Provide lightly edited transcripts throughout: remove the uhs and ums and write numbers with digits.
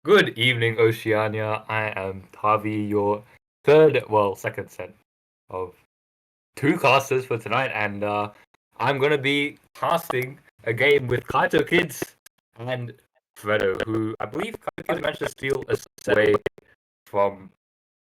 Good evening, Oceania. I am Tavi, your second set of two casters for tonight, and I'm gonna be casting a game with KaitOkids and Freddo, who I believe KaitOkids managed to steal a set away from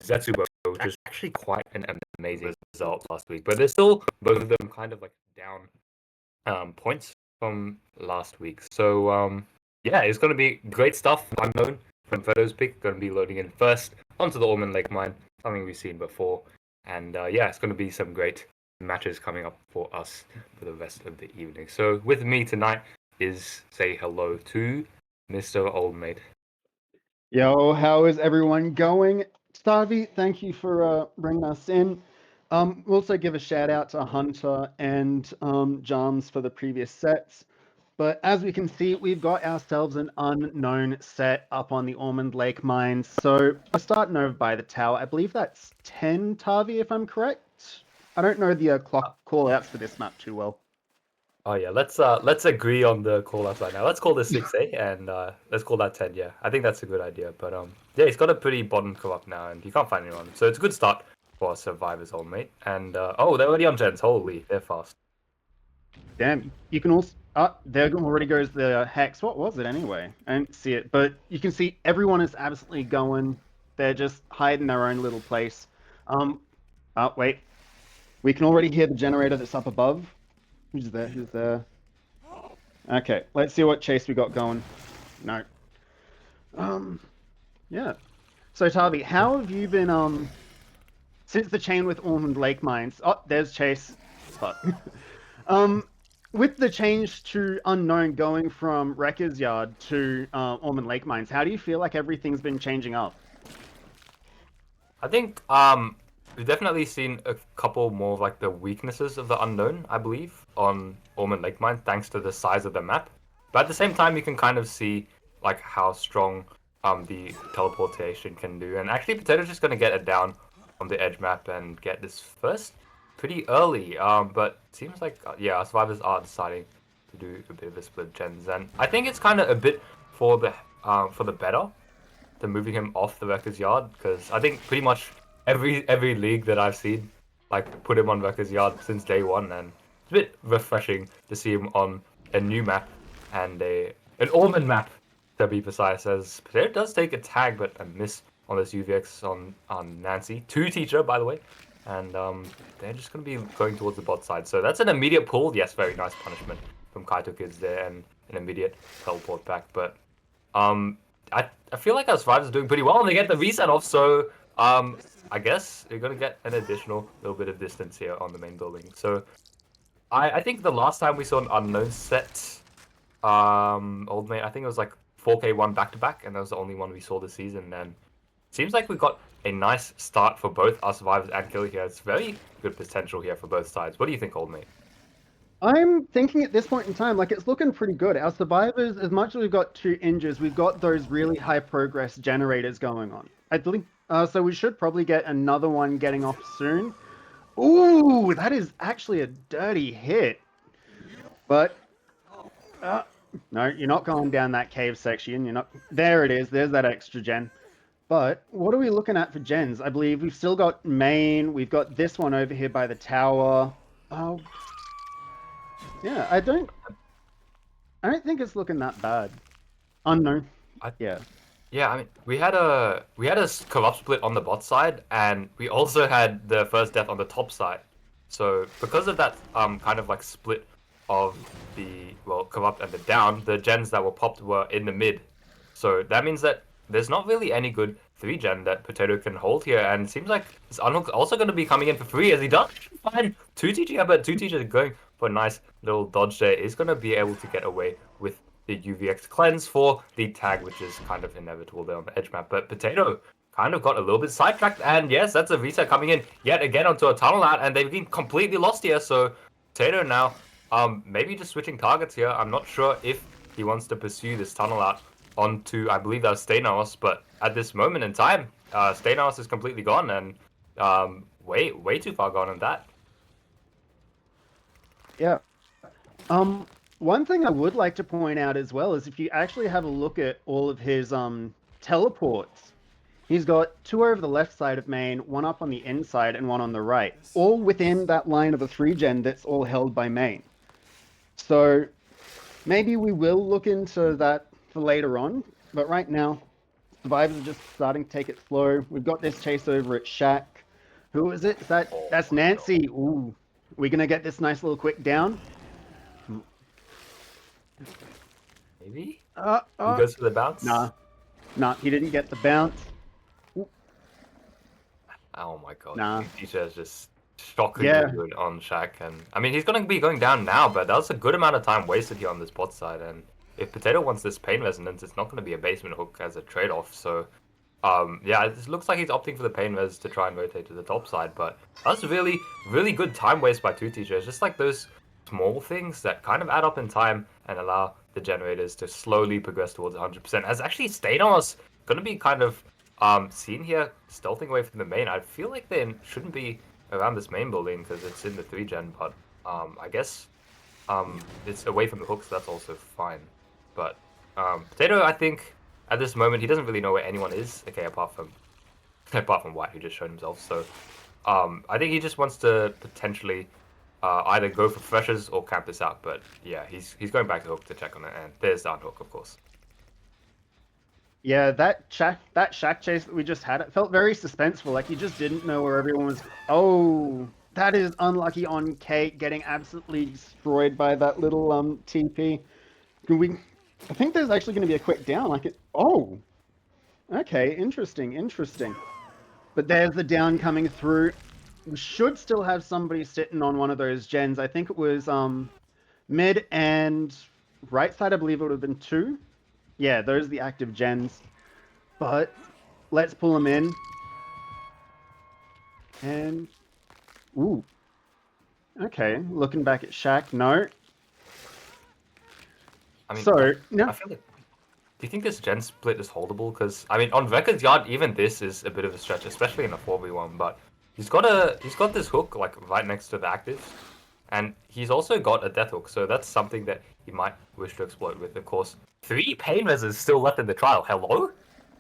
Zetsubo, which is actually quite an amazing result last week. But they're still both of them kind of like down points from last week. So yeah, it's gonna be great stuff. Unknown from Freddo's pick, gonna be loading in first onto the Ormond Lake mine, something we've seen before. And yeah, it's gonna be some great matches coming up for us for the rest of the evening. So with me tonight is say hello to Mr. Oldmate. Yo, how is everyone going? Starvey, thank you for bringing us in. We'll also give a shout out to Hunter and Jams for the previous sets. But as we can see, we've got ourselves an unknown set up on the Ormond Lake mines. So we're starting over by the tower. I believe that's 10, Tavi, if I'm correct. I don't know the clock call outs for this map too well. Oh yeah, let's agree on the call outs right now. Let's call this 6A and let's call that 10. Yeah, I think that's a good idea. But yeah, he's got a pretty bottom co-op now, and he can't find anyone, so it's a good start for Survivor's old mate. And oh, they're already on gens. Holy, they're fast. Damn, you can also. There already goes the hex. What was it anyway? I didn't see it, but you can see everyone is absolutely going. They're just hiding their own little place. Wait. We can already hear the generator that's up above. Who's there? Who's there? Okay, let's see what chase we got going. No. Yeah. So Tavi, how have you been since the chain with Ormond Lake Mines? Oh, there's Chase. Fuck. um, with the change to unknown going from Wrecker's Yard to Ormond Lake Mines, how do you feel like everything's been changing up? I think we've definitely seen a couple more of like the weaknesses of the unknown, I believe, on Ormond Lake Mine, thanks to the size of the map. But at the same time, you can kind of see like how strong the teleportation can do. And actually, Potato's just gonna get it down on the edge map and get this first pretty early. But seems like yeah, our survivors are deciding to do a bit of a split gens, and I think it's kind of a bit for the better to moving him off the Wrecker's Yard, because I think pretty much every league that I've seen like put him on Wrecker's Yard since day one, and it's a bit refreshing to see him on a new map and an Ormond map to be precise. As Potato does take a tag, but a miss on this UVX on Nancy, two teacher by the way, and they're just going to be going towards the bot side. So that's an immediate pull. Yes, very nice punishment from KaitOkids there, and an immediate teleport back, but um, I feel like our survivors are doing pretty well, and they get the reset off. So I guess you're gonna get an additional little bit of distance here on the main building. So I think the last time we saw an unknown set, old mate, I think it was like 4K1 back to back, and that was the only one we saw this season. And it seems like we got a nice start for both our survivors and killer here. It's very good potential here for both sides. What do you think, old mate? I'm thinking at this point in time, like it's looking pretty good. Our survivors, as much as we've got two injures, we've got those really high progress generators going on. I think so. We should probably get another one getting off soon. Ooh, that is actually a dirty hit. But no, you're not going down that cave section. You're not. There it is. There's that extra gen. But what are we looking at for gens? I believe we've still got main. We've got this one over here by the tower. Oh, yeah. I don't think it's looking that bad. Unknown. I Yeah. Yeah, I mean, we had a corrupt split on the bot side, and we also had the first death on the top side. So because of that, kind of like split of the corrupt and the down, the gens that were popped were in the mid. So that means that there's not really any good 3 gen that Potato can hold here, and it seems like this Unhook's also going to be coming in for free, as he does find 2 TG, but 2 TG going for a nice little dodge there is going to be able to get away with the UVX cleanse for the tag, which is kind of inevitable there on the edge map. But Potato kind of got a little bit sidetracked, and yes, that's a reset coming in yet again onto a tunnel out, and they've been completely lost here. So Potato now, maybe just switching targets here. I'm not sure if he wants to pursue this tunnel out onto, I believe that was Stainos, but at this moment in time, Stainos is completely gone, and way too far gone on that. Yeah. One thing I would like to point out as well is if you actually have a look at all of his teleports. He's got two over the left side of main, one up on the inside, and one on the right, all within that line of the 3-gen that's all held by main. So maybe we will look into that for later on, but right now, survivors are just starting to take it slow. We've got this chase over at Shack. Who is it? That's Nancy. Ooh, we're gonna get this nice little quick down. Maybe? He goes for the bounce? Nah, he didn't get the bounce. Ooh, Oh my god. nah. Teacher is just shockingly Yeah, good on Shaq. And I mean, he's going to be going down now, but that was a good amount of time wasted here on this bot side. And if Potato wants this pain resonance, it's not going to be a basement hook as a trade-off. So, yeah, it looks like he's opting for the pain res to try and rotate to the top side. But that's really, really good time waste by two teachers. Just like those small things that kind of add up in time and allow the generators to slowly progress towards 100%. As actually Stanos going to be kind of seen here stealthing away from the main. I feel like they shouldn't be around this main building because it's in the 3-gen, but I guess it's away from the hook, so that's also fine. But Potato, I think at this moment he doesn't really know where anyone is. Okay, apart from White, who just showed himself. So I think he just wants to potentially either go for freshers or camp this out. But yeah, he's going back to hook to check on it, and there's the unhook, of course. yeah. That shack chase that we just had, it felt very suspenseful. Like you just didn't know where everyone was. Oh, that is unlucky on Kate getting absolutely destroyed by that little TP. Can we? I think there's actually going to be a quick down. Like it. Oh, okay. Interesting. But there's the down coming through. We should still have somebody sitting on one of those gens. I think it was mid and right side. I believe it would have been two. Yeah, those are the active gens. But let's pull them in. And ooh, okay. Looking back at Shaq, no. I mean, So no. I feel like. Do you think this gen split is holdable? Because I mean, on Vector's yard, even this is a bit of a stretch, especially in a 4v1. But he's got this hook like right next to the actives, and he's also got a death hook. So that's something that he might wish to exploit with. Of course, 3 pain reses still left in the trial. Hello,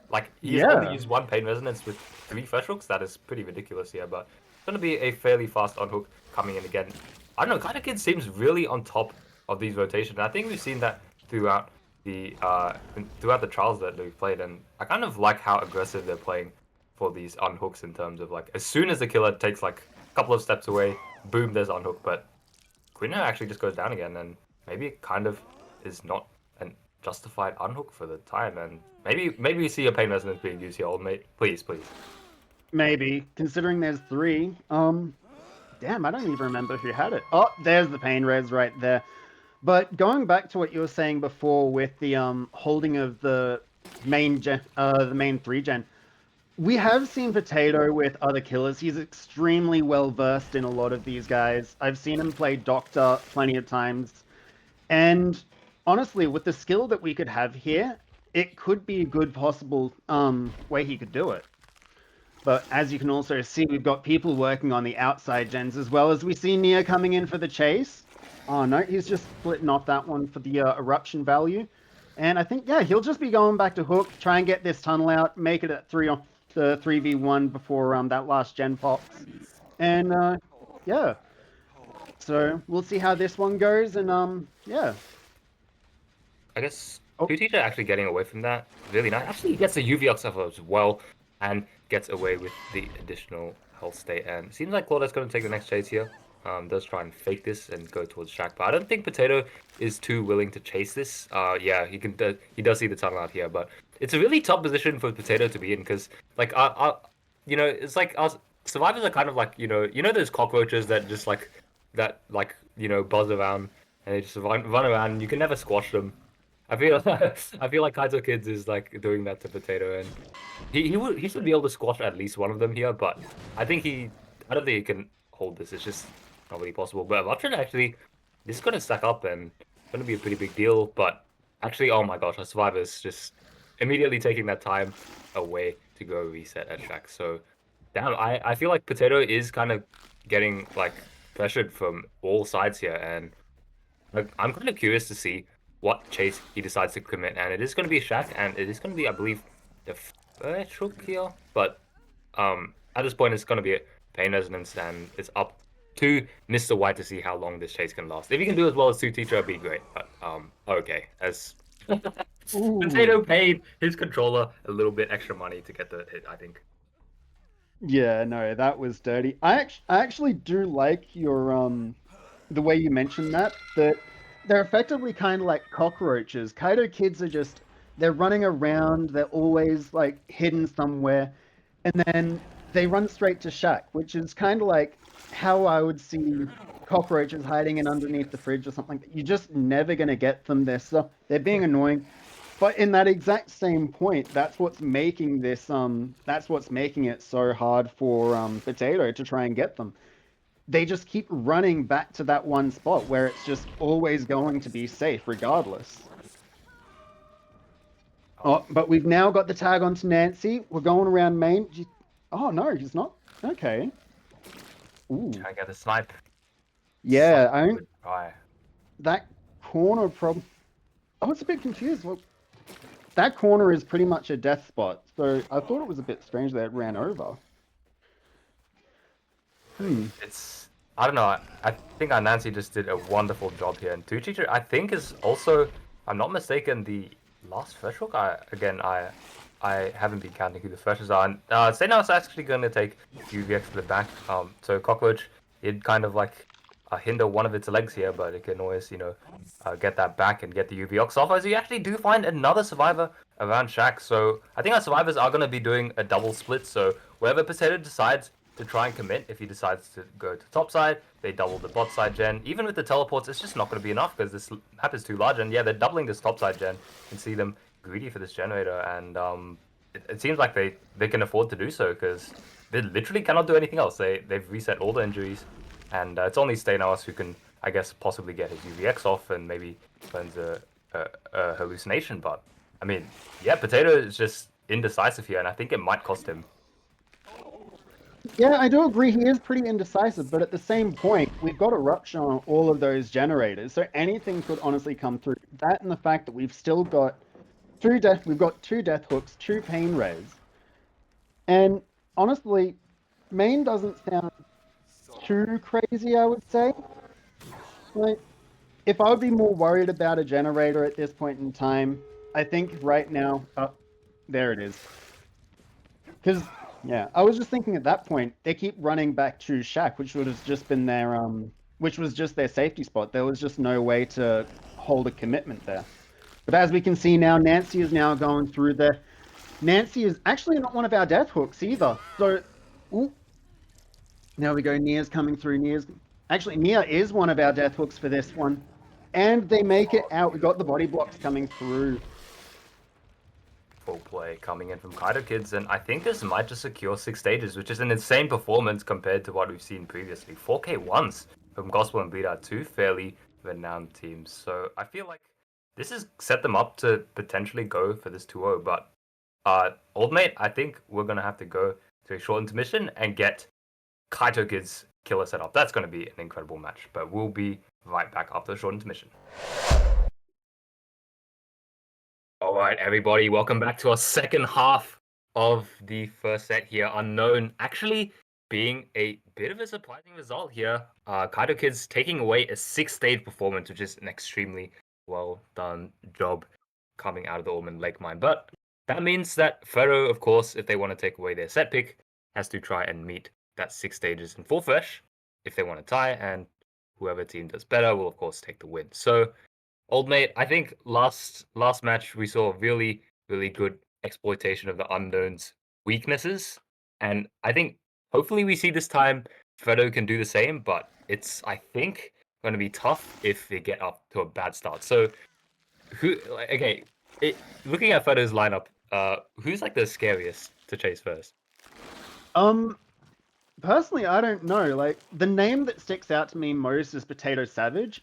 like he's only Yeah. used 1 pain resonance with 3 fresh hooks. That is pretty ridiculous here. But it's gonna be a fairly fast unhook coming in again. I don't know. KaitOkids seems really on top of these rotations. I think we've seen that throughout the trials that we've played, and I kind of like how aggressive they're playing for these unhooks in terms of like as soon as the killer takes like a couple of steps away, boom, there's unhook. But Queen actually just goes down again, and maybe it kind of is not an justified unhook for the time, and maybe we see a pain resonance being used here, old mate. Please. Maybe, considering there's 3. Damn, I don't even remember who had it. Oh, there's the pain res right there. But going back to what you were saying before with the holding of the main 3-gen, we have seen Potato with other killers. He's extremely well versed in a lot of these guys. I've seen him play Doctor plenty of times, and honestly, with the skill that we could have here, it could be a good possible way he could do it. But as you can also see, we've got people working on the outside gens as well as we see Nia coming in for the chase. Oh no, he's just splitting off that one for the eruption value. And I think, yeah, he'll just be going back to hook, try and get this tunnel out, make it at 3v1 before that last gen pops. And yeah, so we'll see how this one goes. And yeah. I guess Oh, Teacher actually getting away from that really nice. Actually, he gets a UV off as well, and gets away with the additional health state. And it seems like Claudia's going to take the next chase here. Does try and fake this and go towards Shaq, but I don't think Potato is too willing to chase this. Yeah, he does see the tunnel out here, but it's a really tough position for Potato to be in because, like, it's like our survivors are kind of like those cockroaches that just buzz around and they just run around. And you can never squash them. I feel I feel like KaitOkids is like doing that to Potato, and he should be able to squash at least one of them here, but I don't think he can hold this. It's just not really possible. But Eruption actually, this is going to stack up and it's going to be a pretty big deal. But actually, oh my gosh, our survivors just immediately taking that time away to go reset at Shaq. So, damn, I feel like Potato is kind of getting like pressured from all sides here, and like, I'm kind of curious to see what chase he decides to commit. And it is going to be Shaq, and it is going to be, I believe, the first hook here, but at this point it's gonna be a pain resonance, and it's up to Mr. White to see how long this chase can last. If he can do as well as Two Teacher, it'd be great. But okay, as Ooh. Potato paid his controller a little bit extra money to get the hit, I think. Yeah, no, that was dirty. I actually do like your the way you mentioned that they're effectively kind of like cockroaches. Kaido kids are just they're running around, they're always like hidden somewhere, and then they run straight to Shack, which is kind of like how I would see cockroaches hiding in underneath the fridge or something like that. You're just never gonna get them. They're being annoying. But in that exact same point, that's what's making it so hard for Potato to try and get them. They just keep running back to that one spot where it's just always going to be safe regardless. Oh, but we've now got the tag onto Nancy. We're going around main. Oh no, he's not. Okay. Ooh. I get a snipe. Yeah, I don't, Good try. that corner problem. I was a bit confused. Well, that corner is pretty much a death spot, so I thought it was a bit strange that it ran over. Hmm. It's I don't know. I think Nancy just did a wonderful job here, and Tucci, I think, is also, if I'm not mistaken, the last first hook. I haven't been counting who the freshers are. And Senna's actually going to take UVX to the back. So Cockroach, it kind of like hinder one of its legs here, but it can always, get that back and get the UVX off. As you actually do find another survivor around Shack. So I think our survivors are going to be doing a double split. So wherever Potato decides to try and commit, if he decides to go to top side, they double the bot side gen. Even with the teleports, it's just not going to be enough because this map is too large. And yeah, they're doubling this top side gen. You can see them greedy for this generator, and it seems like they can afford to do so because they literally cannot do anything else. They've reset all the injuries, and it's only Stanos who can, I guess, possibly get his UVX off and maybe cleanse a hallucination. But I mean, yeah, Potato is just indecisive here, and I think it might cost him. Yeah, I do agree he is pretty indecisive, but at the same point, we've got eruption on all of those generators, so anything could honestly come through. That and the fact that we've got two death hooks, two pain rays. And honestly, main doesn't sound too crazy, I would say. Like, if I would be more worried about a generator at this point in time, I think right now, there it is. Because yeah, I was just thinking at that point they keep running back to Shack, which would have just been which was just their safety spot. There was just no way to hold a commitment there. But as we can see now, Nancy is now going through there. Nancy is actually not one of our death hooks either. So, ooh, now we go. Nia's coming through. Nia is one of our death hooks for this one, and they make it out. We got the body blocks coming through. Full play coming in from KaitOkids, and I think this might just secure 6 stages, which is an insane performance compared to what we've seen previously. 4K1s from Gospel and Bleed are two fairly renowned teams, so I feel like this has set them up to potentially go for this 2-0, but Old Mate, I think we're going to have to go to a short intermission and get KaitOkids killer set up. That's going to be an incredible match, but we'll be right back after the short intermission. All right, everybody, welcome back to our second half of the first set here. Unknown actually being a bit of a surprising result here. KaitOkids taking away a 6-stage performance, which is an extremely well done job coming out of the Ormond Lake Mine. But that means that Freddo, of course, if they want to take away their set pick, has to try and meet that 6 stages in full fresh if they want to tie, and whoever team does better will, of course, take the win. So Old Mate, I think last match we saw really, really good exploitation of the Unknown's weaknesses. And I think hopefully we see this time Freddo can do the same, but it's, I think, going to be tough if they get up to a bad start. So, looking at Freddo's lineup, who's like the scariest to chase first? Personally, I don't know. Like, the name that sticks out to me most is Potato Savage,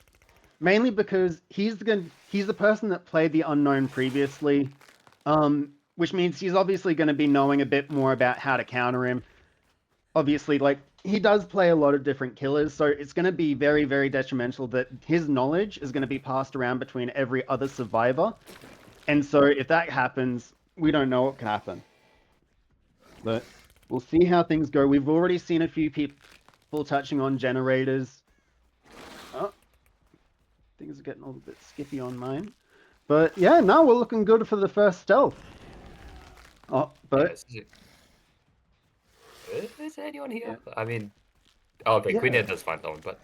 mainly because he's the person that played the Unknown previously, which means he's obviously going to be knowing a bit more about how to counter him. Obviously, like, he does play a lot of different killers, so it's going to be very, very detrimental that his knowledge is going to be passed around between every other survivor. And so if that happens, we don't know what can happen. But we'll see how things go. We've already seen a few people touching on generators. Oh, things are getting a little bit skippy on mine. But yeah, no, we're looking good for the first stealth. Oh, but Is there anyone here? yeah, I mean, oh, okay, Queen yeah. Air does find someone, but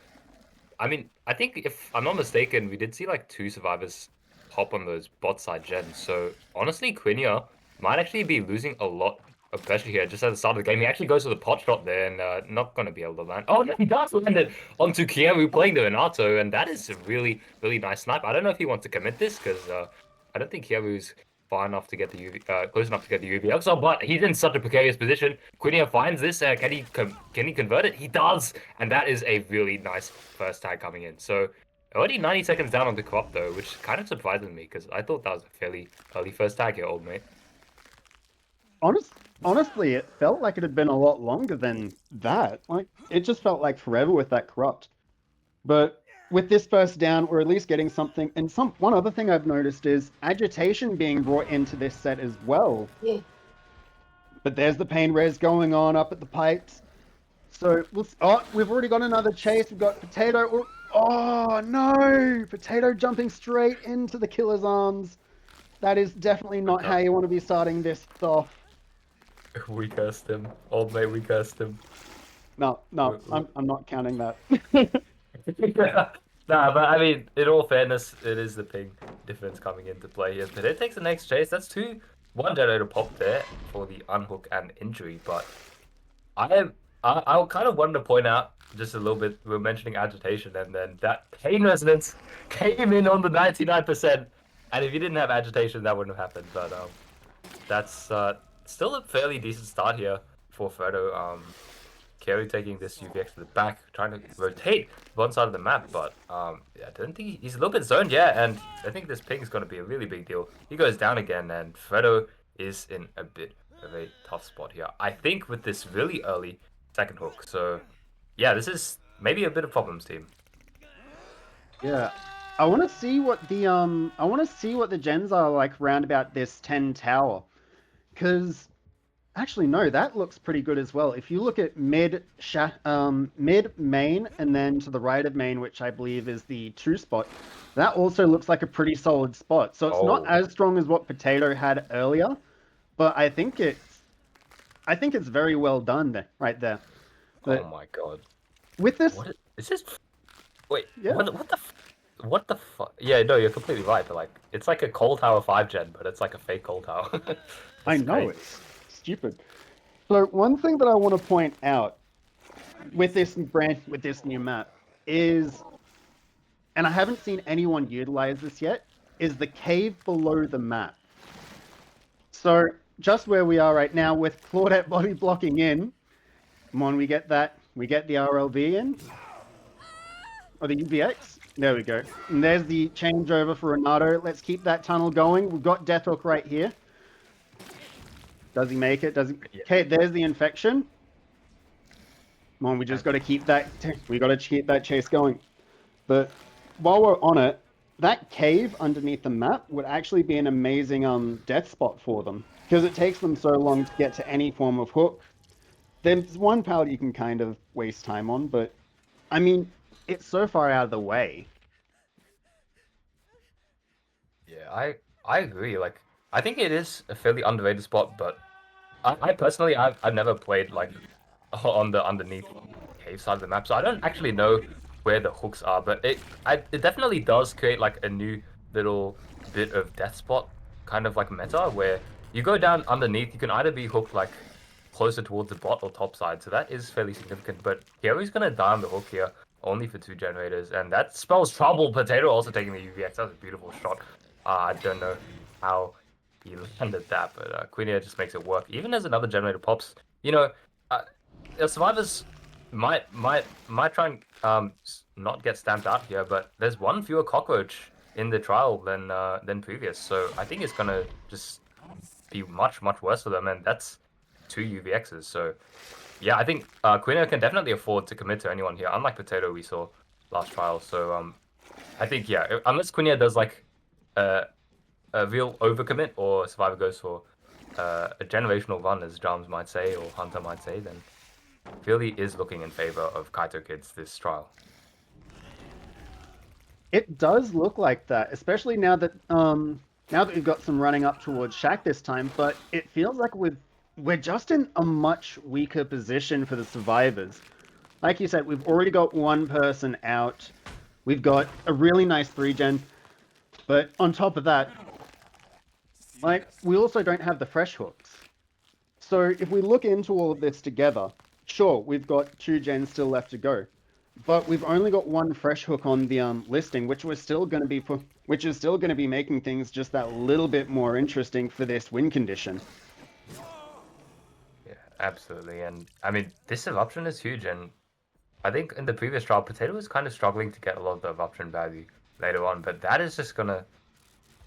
I mean, I think if I'm not mistaken, we did see like two survivors hop on those bot side gens. So honestly, Quinia might actually be losing a lot of pressure here just at the start of the game. He actually goes for the pot shot there and not going to be able to land. Oh, no, he does land it onto Kiamu playing the Renato, and that is a really, really nice snipe. I don't know if he wants to commit this because I don't think Kiamu's far enough to get the close enough to get the UV Exile, but he's in such a precarious position. Quinia finds this. Can he convert it? He does, and that is a really nice first tag coming in. So already 90 seconds down on the crop though, which kind of surprises me because I thought that was a fairly early first tag here, old mate. Honestly, it felt like it had been a lot longer than that. Like it just felt like forever with that corrupt. But with this first down, we're at least getting something. And one other thing I've noticed is agitation being brought into this set as well. Yeah. But there's the pain res going on up at the pipes. So we've already got another chase. We've got Potato. Oh no! Potato jumping straight into the killer's arms. That is definitely not how you want to be starting this off. We cursed him. Old mate, we cursed him. No, I'm not counting that. Nah, but I mean, in all fairness, it is the ping difference coming into play here. But it takes the next chase. That's one generator pop there for the unhook and injury. But I kind of wanted to point out just a little bit. We were mentioning agitation, and then that pain resonance came in on the 99%. And if you didn't have agitation, that wouldn't have happened. But that's still a fairly decent start here for Freddo. Carey taking this UVX to the back, trying to rotate one side of the map, but yeah, I don't think he's a little bit zoned yet, and I think this ping is going to be a really big deal. He goes down again, and Freddo is in a bit of a tough spot here. I think with this really early second hook, so yeah, this is maybe a bit of problems, team. Yeah. I want to see what the gens are like round about this 10 tower. Cause actually no, that looks pretty good as well. If you look at mid main and then to the right of main, which I believe is the 2 spot, that also looks like a pretty solid spot. So it's not Oh, as strong as what Potato had earlier, but I think it's very well done there, right there. oh But my God. with this, What is this? Wait, yeah, what the fuck? Yeah, no, you're completely right, but like, it's like a Cold Tower 5 gen, but it's like a fake Cold Tower. I That's know crazy. it's stupid. So one thing that I want to point out with this new map is, and I haven't seen anyone utilize this yet, is the cave below the map. So just where we are right now with Claudette body blocking in, come on, we get the RLV in, or the UVX. There we go. And there's the changeover for Renato. Let's keep that tunnel going. We've got Deathhook right here. Does he make it? Does he? Yeah. Okay, there's the infection. Come on, we just got to keep that. We got to keep that chase going. But while we're on it, that cave underneath the map would actually be an amazing death spot for them because it takes them so long to get to any form of hook. There's one pallet you can kind of waste time on, but I mean, it's so far out of the way. Yeah, I agree. Like, I think it is a fairly underrated spot, but I personally I've never played like on the underneath cave side of the map, so I don't actually know where the hooks are. But it definitely does create like a new little bit of death spot kind of like meta where you go down underneath. You can either be hooked like closer towards the bot or top side, so that is fairly significant. But Gary's gonna die on the hook here, only for 2 generators, and that spells trouble. Potato also taking the UVX. That was a beautiful shot. I don't know how he landed that, but Queenia just makes it work. Even as another generator pops, you know, uh, survivors might try and not get stamped out here, but there's one fewer cockroach in the trial than previous, so I think it's gonna just be much worse for them, and that's 2 UVXs. So yeah, I think Queenia can definitely afford to commit to anyone here, unlike Potato we saw last trial. So I think yeah, unless Queenia does like a real overcommit or Survivor goes for a generational run, as Drums might say or Hunter might say, then really is looking in favor of KaitOkids this trial. It does look like that, especially now that we've got some running up towards Shaq this time, but it feels like we're just in a much weaker position for the survivors. Like you said, we've already got one person out. We've got a really nice 3-gen, but on top of that, like we also don't have the fresh hooks. So if we look into all of this together, sure, we've got 2 gens still left to go, but we've only got one fresh hook on the listing, which which is still going to be making things just that little bit more interesting for this win condition. Yeah, absolutely. And I mean, this eruption is huge. And I think in the previous trial, Potato was kind of struggling to get a lot of the eruption value later on, but that is just gonna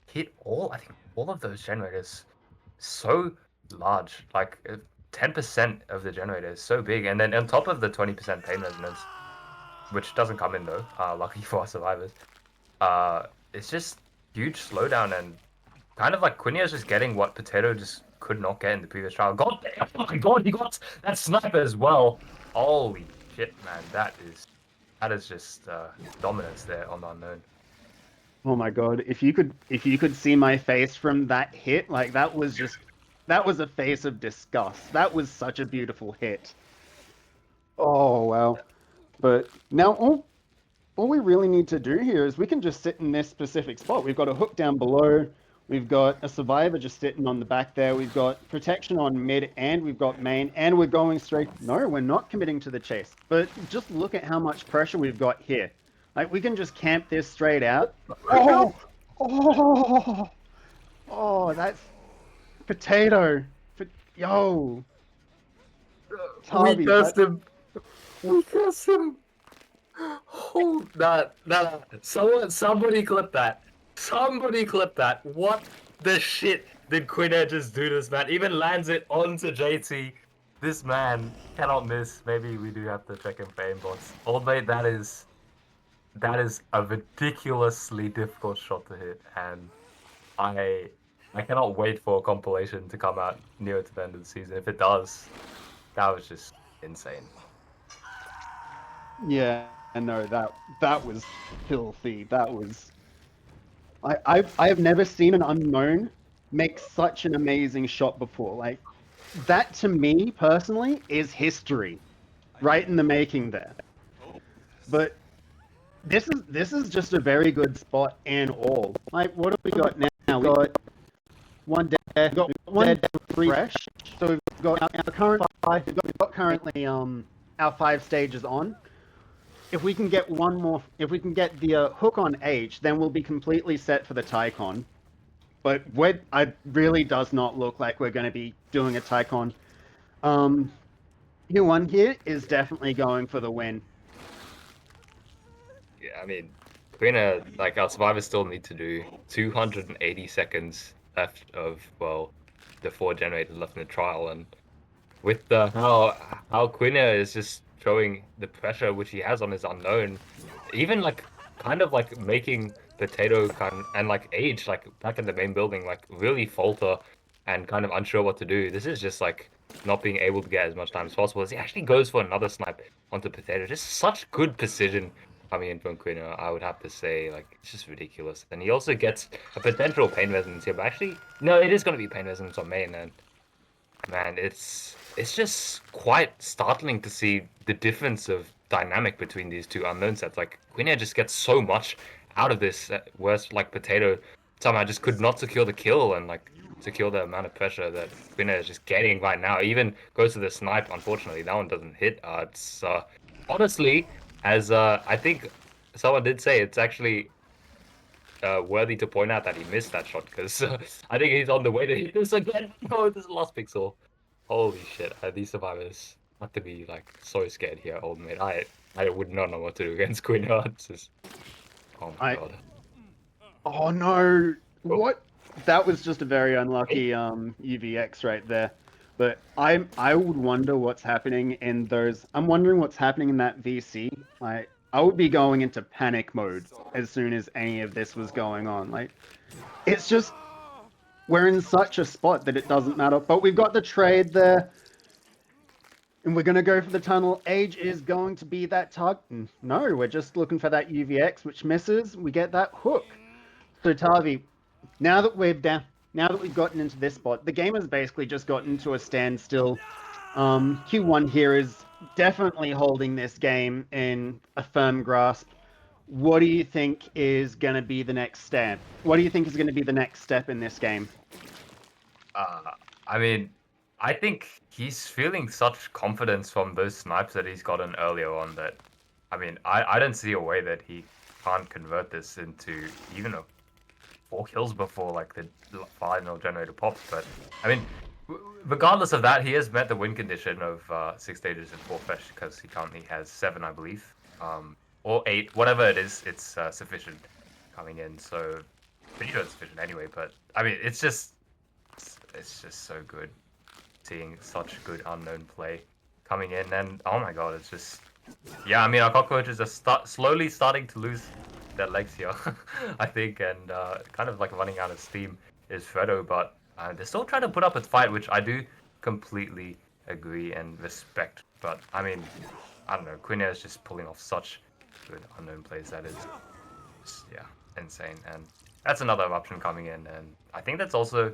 hit I think all of those generators so large. Like 10% of the generator is so big, and then on top of the 20% pain resonance, which doesn't come in though, lucky for our survivors. It's just huge slowdown and kind of like Quinio's just getting what Potato just could not get in the previous trial. God damn, oh my god, he got that sniper as well. Holy shit, man, that is just dominance there on the unknown. Oh my god, if you could see my face from that hit, like that was a face of disgust. That was such a beautiful hit. Oh wow. But now all we really need to do here is we can just sit in this specific spot. We've got a hook down below. We've got a survivor just sitting on the back there. We've got protection on mid, and we've got main, and we're going straight. No, we're not committing to the chase. But just look at how much pressure we've got here. Like, we can just camp this straight out. Oh! Oh! Oh, that's potato. Yo! We Tarby, cursed him. We cursed him. Oh, that. Somebody clip that. Somebody clip that. What the shit did Quinn just do to this man? Even lands it onto JT. This man cannot miss. Maybe we do have to check him for aimbots. Old mate, that is a ridiculously difficult shot to hit, and I I cannot wait for a compilation to come out near to the end of the season. If it does, that was just insane. yeah, no, that was filthy. That was I have never seen an unknown make such an amazing shot before. Like that to me personally is history, right in the making there. But this is just a very good spot and all. Like what have we got now? We got one dead, we got one dead fresh. So we've got our current five. We've got currently our 5 stages on. If we can get one more, if we can get the hook on H, then we'll be completely set for the Tycon. But it really does not look like we're going to be doing a Tycon. Q1 here is definitely going for the win. Yeah, I mean, like our survivors still need to do 280 seconds left of the 4 generators left in the trial, and with the how Quina is just showing the pressure which he has on his unknown, even like kind of like making Potato and like Age like back in the main building like really falter and kind of unsure what to do. This is just like not being able to get as much time as possible as he actually goes for another snipe onto Potato. Just such good precision coming in from Quina, I would have to say. Like, it's just ridiculous. And he also gets a potential pain resonance here, but actually no, it is going to be pain resonance on main. And man, it's just quite startling to see the difference of dynamic between these two unknown sets. Like Quina just gets so much out of this, whereas like Potato somehow just could not secure the kill and like secure the amount of pressure that Quina is just getting right now. Even goes to the snipe. Unfortunately, that one doesn't hit. It's honestly, as I think someone did say, it's actually worthy to point out that he missed that shot because I think he's on the way to hit this again. Oh, this is the last pixel. Holy shit! These survivors have to be like so scared here, old mate. I would not know what to do against Queen Hearts. Oh my god. Oh no! Oh. What? That was just a very unlucky UVX right there. But I would wonder what's happening in those. I'm wondering what's happening in that VC. I would be going into panic mode as soon as any of this was going on. Like, it's just we're in such a spot that it doesn't matter. But we've got the trade there. And we're going to go for the tunnel. Age is going to be that target. No, we're just looking for that UVX, which misses. We get that hook. So Tavi, now that we're down, now that we've gotten into this spot, the game has basically just gotten to a standstill. Q1 here is definitely holding this game in a firm grasp. What do you think is going to be the next step? What do you think is going to be the next step in this game? I mean, I think he's feeling such confidence from those snipes that he's gotten earlier on that, I mean, I don't see a way that he can't convert this into even a 4 kills before like the final generator pops. But I mean, regardless of that, he has met the win condition of 6 stages and 4 fish because he currently has 7, I believe, or 8, whatever it is. It's sufficient coming in. So pretty sure it's sufficient anyway. But I mean, it's just so good seeing such good unknown play coming in, and oh my god, it's just yeah. I mean, our cockroaches are slowly starting to lose their legs here, I think, and kind of like running out of steam is Freddo, but they're still trying to put up a fight, which I do completely agree and respect. But I mean, I don't know, Quinn is just pulling off such good unknown plays that is just, yeah, insane, and that's another eruption coming in, and I think that's also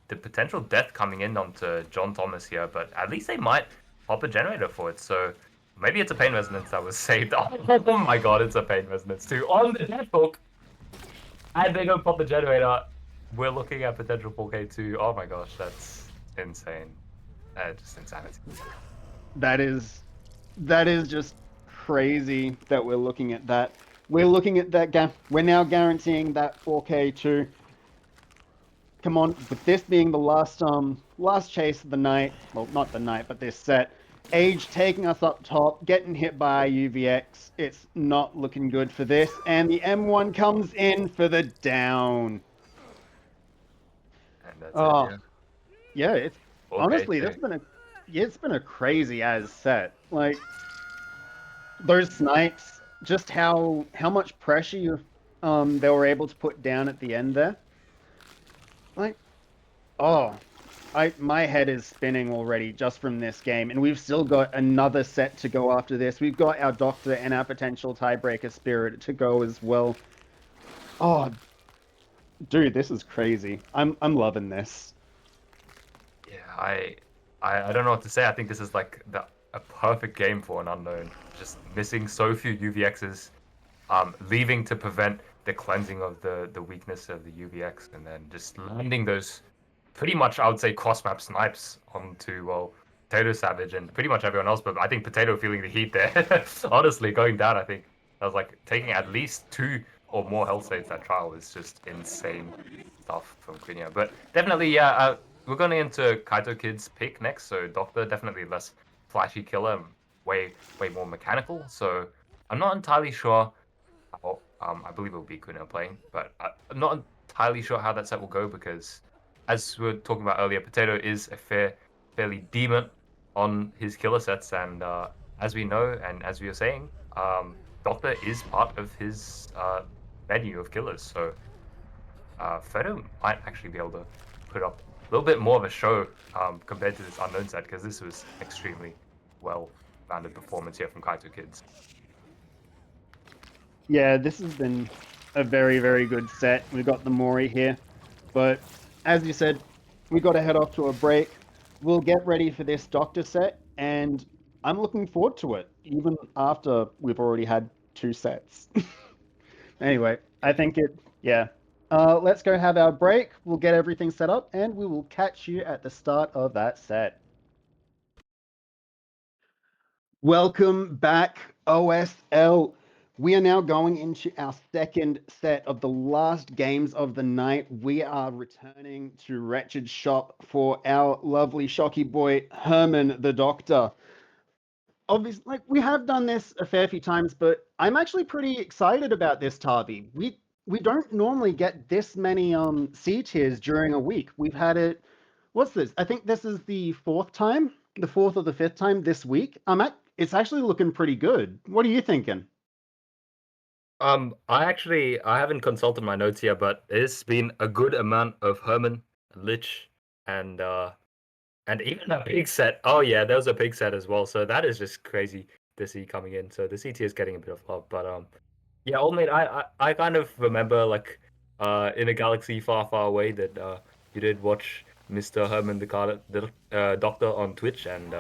the potential death coming in onto John Thomas here, but at least they might pop a generator for it. So maybe it's a pain resonance that was saved. Oh my god, it's a pain resonance too. On the death hook, and they go pop the generator. We're looking at potential 4K2. Oh my gosh, that's insane. Just insanity. That is just crazy that we're looking at that. We're looking at that. We're now guaranteeing that 4K too. Come on, with this being the last chase of the night, well, not the night, but this set, Age taking us up top, getting hit by UVX. It's not looking good for this, and the M1 comes in for the down. And that's Oh, it, yeah, it's yeah. honestly, 4K2. it's been a crazy as set. Like those snipes, just how much pressure they were able to put down at the end there. Like, oh, my head is spinning already just from this game, and we've still got another set to go after this. We've got our Doctor and our potential tiebreaker Spirit to go as well. Oh, dude, this is crazy. I'm loving this. Yeah, I don't know what to say. I think this is like a perfect game for an unknown. Just missing so few UVXs, leaving to prevent the cleansing of the weakness of the UVX, and then just landing those pretty much, I would say, cross map snipes onto, well, Potato Savage and pretty much everyone else. But I think Potato feeling the heat there. Honestly, going down, I think I was like taking at least 2 or more health states that trial was just insane stuff from Quinia. But definitely, yeah, we're going into KaitOkids pick next. So Doctor, definitely less flashy killer, way more mechanical. So I'm not entirely sure how, I believe it will be Quinia playing, but I'm not entirely sure how that set will go because, as we were talking about earlier, Potato is a fairly demon on his killer sets, and as we know, and as we were saying, Doctor is part of his menu of killers. So Freddo might actually be able to put up a little bit more of a show compared to this unknown set, because this was extremely well-rounded performance here from KaitOkids. Yeah, this has been a very, very good set. We've got the Mori here. But as you said, we got to head off to a break. We'll get ready for this Doctor set, and I'm looking forward to it, even after we've already had 2 sets. Anyway, I think yeah. Let's go have our break. We'll get everything set up, and we will catch you at the start of that set. Welcome back, OSL. We are now going into our second set of the last games of the night. We are returning to Wretched Shop for our lovely shocky boy, Herman the Doctor. Obviously, like we have done this a fair few times, but I'm actually pretty excited about this, Tavi. We don't normally get this many C tiers during a week. We've had it. What's this? I think this is the 4th time, the 4th or the 5th time this week. It's actually looking pretty good. What are you thinking? I haven't consulted my notes here, but it's been a good amount of Herman Lich, and even a pig set. Oh yeah, there was a pig set as well. So that is just crazy to see coming in. So the CT is getting a bit of love, but yeah, old mate, I kind of remember like in a galaxy far, far away that you did watch Mr. Herman the Doctor on Twitch, and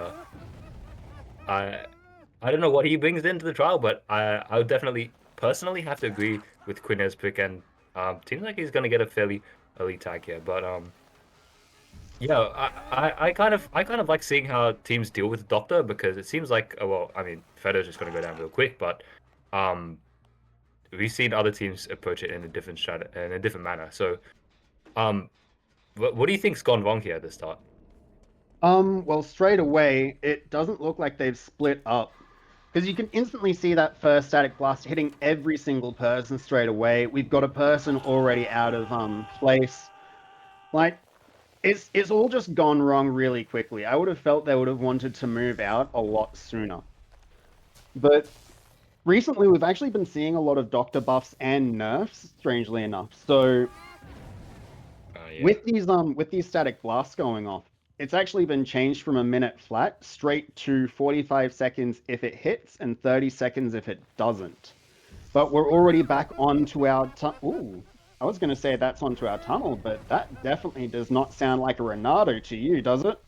I I don't know what he brings into the trial, but I would definitely personally have to agree with Quinez's pick, and seems like he's gonna get a fairly early tag here, but yeah, I kind of like seeing how teams deal with the Doctor because it seems like well, I mean, Freddo's just gonna go down real quick, but um we've seen other teams approach it in a different in a different manner. So um what do you think's gone wrong here at the start? Well, straight away, it doesn't look like they've split up. Because you can instantly see that first static blast hitting every single person straight away. We've got a person already out of place. Like, it's all just gone wrong really quickly. I would have felt they would have wanted to move out a lot sooner. But recently we've actually been seeing a lot of doctor buffs and nerfs, strangely enough. So Yeah. with these static blasts going off, it's actually been changed from a minute flat straight to 45 seconds if it hits and 30 seconds if it doesn't. But we're already back onto our ooh. I was going to say that's onto our tunnel, but that definitely does not sound like a Renato to you, does it?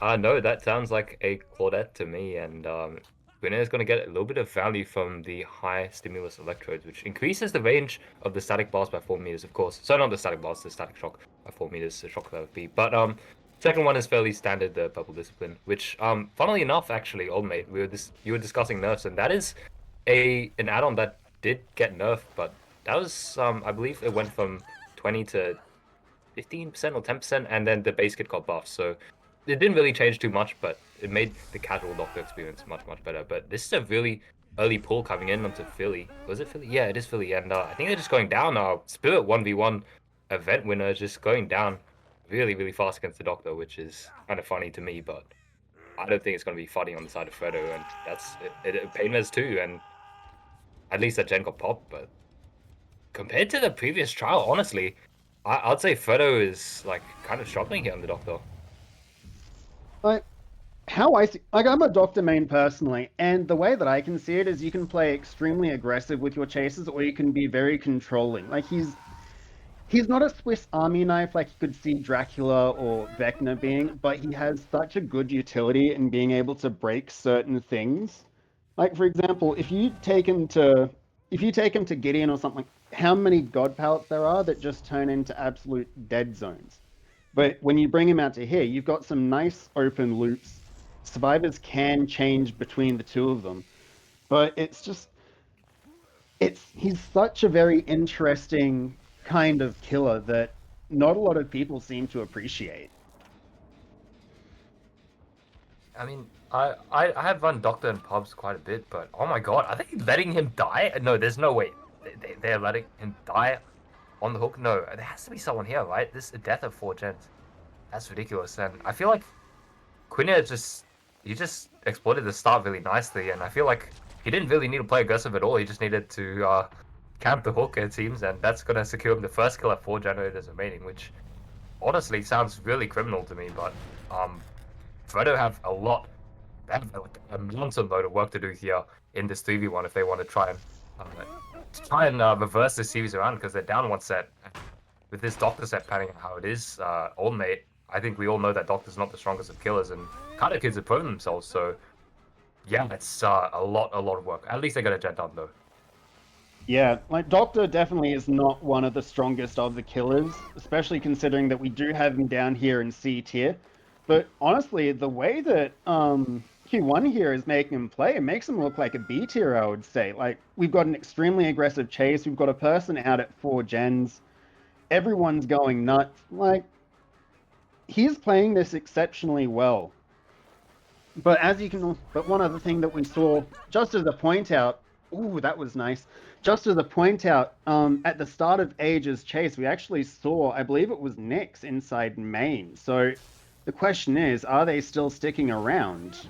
No, that sounds like a Claudette to me, and Gwyneth is going to get a little bit of value from the high stimulus electrodes, which increases the range of the static blast by 4 meters, of course. So not the static blast, the static shock by 4 meters, the shock therapy. But second one is fairly standard, the purple discipline, which funnily enough, actually, old mate, you were discussing nerfs, and that is an add-on that did get nerfed, but that was I believe it went from 20 to 15% or 10%, and then the base kit got buffed. So it didn't really change too much, but it made the casual Doctor experience much, much better. But this is a really early pull coming in onto Philly. Was it Philly? Yeah, it is Philly. And I think they're just going down now. Spirit 1v1 event winner is just going down really, really fast against the Doctor, which is kind of funny to me, but I don't think it's going to be funny on the side of Freddo, and that's Painmez too, and at least that gen got popped, but compared to the previous trial, honestly, I'd say Freddo is like kind of struggling here on the Doctor. Like how I see, like I'm a Doctor main personally, and the way that I can see it is you can play extremely aggressive with your chases, or you can be very controlling. Like he's not a Swiss Army knife like you could see Dracula or Vecna being, but he has such a good utility in being able to break certain things. Like for example, if you take him to Gideon or something, how many God pallets there are that just turn into absolute dead zones. But when you bring him out to here, you've got some nice open loops. Survivors can change between the two of them, but it's he's such a very interesting kind of killer that not a lot of people seem to appreciate. I mean, I have run Doctor in pubs quite a bit, but oh my god, are they letting him die? No, there's no way. They're letting him die on the hook? No, there has to be someone here, right? This is the death of 4 gens. That's ridiculous. And I feel like Quinea he just exploited the start really nicely, and I feel like he didn't really need to play aggressive at all. He just needed to camp the hook, it seems, and that's gonna secure him the first kill at 4 generators remaining, which honestly sounds really criminal to me. But Freddo have a lot, they have a mountain load of work to do here in this 3v1 if they want uh, to try and reverse the series around because they're down one set. With this Doctor set panning out how it is, old mate, I think we all know that Doctor's not the strongest of killers, and KaitOkids have proven themselves. So yeah, it's a lot of work. At least they got a jet done though. Yeah, like Doctor definitely is not one of the strongest of the killers, especially considering that we do have him down here in C tier. But honestly, the way that Q1 here is making him play, it makes him look like a B tier, I would say. Like we've got an extremely aggressive chase, we've got a person out at 4 gens, everyone's going nuts. Like he's playing this exceptionally well. But as you can, but one other thing that we saw, just as a point out, ooh, that was nice. Just as a point out, at the start of Age's chase, we actually saw, I believe it was Nyx inside main. So the question is, are they still sticking around?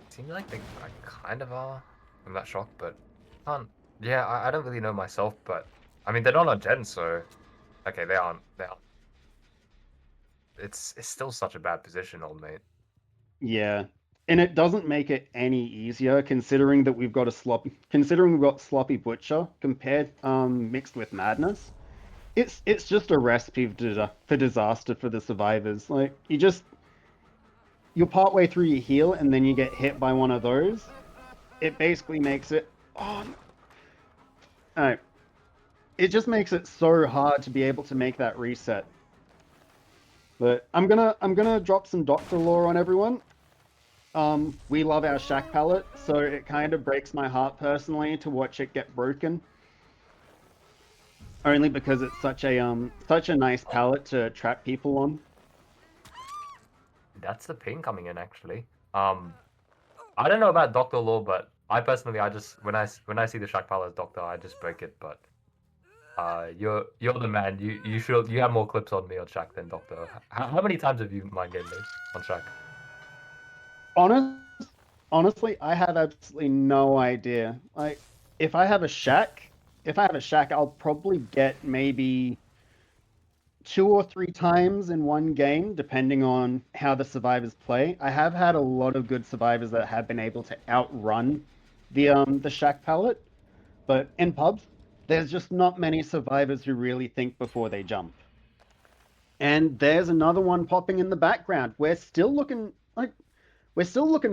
Seems like they kind of are. I'm not shocked, but can't. Yeah, I don't really know myself, but I mean they're not on Gen, so Okay, they aren't. They aren't. It's still such a bad position, old mate. Yeah. And it doesn't make it any easier considering that we've got sloppy butcher compared mixed with madness. It's just a recipe for disaster for the survivors. Like you're partway through your heal and then you get hit by one of those. It basically makes it no, it just makes it so hard to be able to make that reset. But I'm gonna drop some Doctor Lore on everyone. We love our Shack palette, so it kind of breaks my heart personally to watch it get broken. Only because it's such a nice palette to trap people on. That's the ping coming in actually. I don't know about Doctor Law, but I personally, I just when I see the Shaq Palace Doctor, I just break it. But you're the man. You have more clips on me on Shaq than Doctor. How many times have you mind game this on Shaq? Honest, honestly, I have absolutely no idea. Like, if I have a shack, I'll probably get maybe 2 or 3 times in one game, depending on how the survivors play. I have had a lot of good survivors that have been able to outrun the shack palette, but in pubs, there's just not many survivors who really think before they jump. And there's another one popping in the background. We're still looking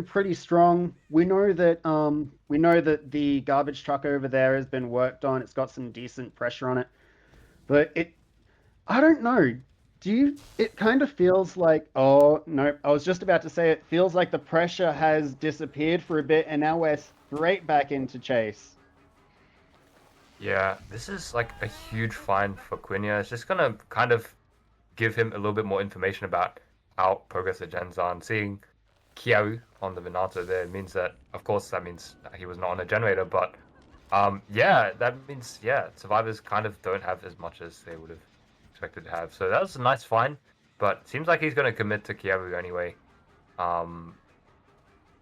pretty strong. We know that the garbage truck over there has been worked on. It's got some decent pressure on it. But it I don't know. It kind of feels like, oh, no, I was just about to say it feels like the pressure has disappeared for a bit and now we're straight back into chase. Yeah, this is like a huge find for Quinia. It's just gonna kind of give him a little bit more information about how progress the gens are. And seeing Kiaru on the Venato there means that, of course, that means that he was not on a generator. But yeah, that means yeah, survivors kind of don't have as much as they would have expected to have. So that was a nice find, but seems like he's going to commit to Kiaru anyway. Um,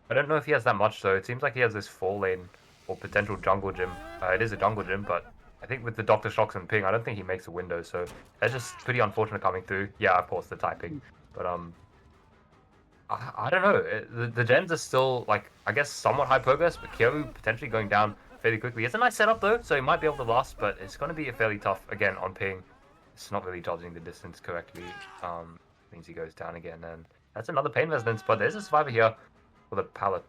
I don't know if he has that much though. It seems like he has this 4 lane or potential jungle gym. It is a jungle gym, but I think with the Doctor Shocks and ping, I don't think he makes a window. So that's just pretty unfortunate coming through. Yeah, of course the typing, but I don't know. The gens are still like I guess somewhat high progress, but Kyoru potentially going down fairly quickly. It's a nice setup though, so he might be able to last, but it's going to be a fairly tough again on ping. It's not really judging the distance correctly. Means he goes down again, and that's another pain resonance. But there's a survivor here for the pallet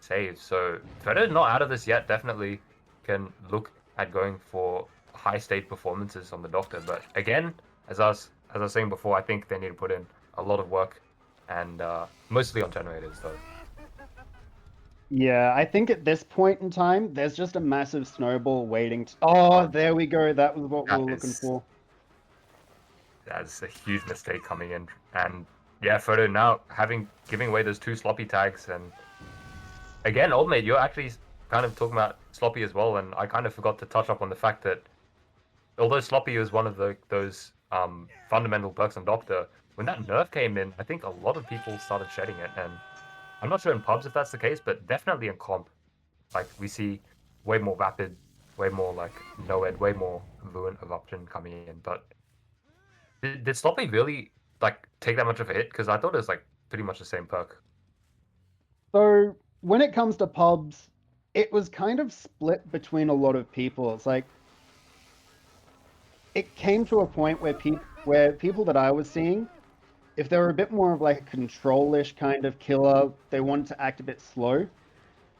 save. So Freddo's not out of this yet. Definitely can look at going for high state performances on the Doctor. But again, as I was saying before, I think they need to put in a lot of work and mostly on generators though. Yeah, I think at this point in time, there's just a massive snowball waiting to. Oh, Um, there we go. That was what we that were looking is for. that's a huge mistake coming in, and yeah, Frodo now having giving away those 2 sloppy tags, and again, old mate, you're actually kind of talking about sloppy as well, and I kind of forgot to touch up on the fact that although sloppy is one of those fundamental perks on Doctor, when that nerf came in, I think a lot of people started shedding it, and I'm not sure in pubs if that's the case, but definitely in comp. Like we see way more rapid, way more like no ed, way more fluent eruption coming in. But did Sloppy really like take that much of a hit? Because I thought it was like pretty much the same perk. So when it comes to pubs, it was kind of split between a lot of people. It's like it came to a point where people that I was seeing, if they were a bit more of like a control-ish kind of killer, they wanted to act a bit slow,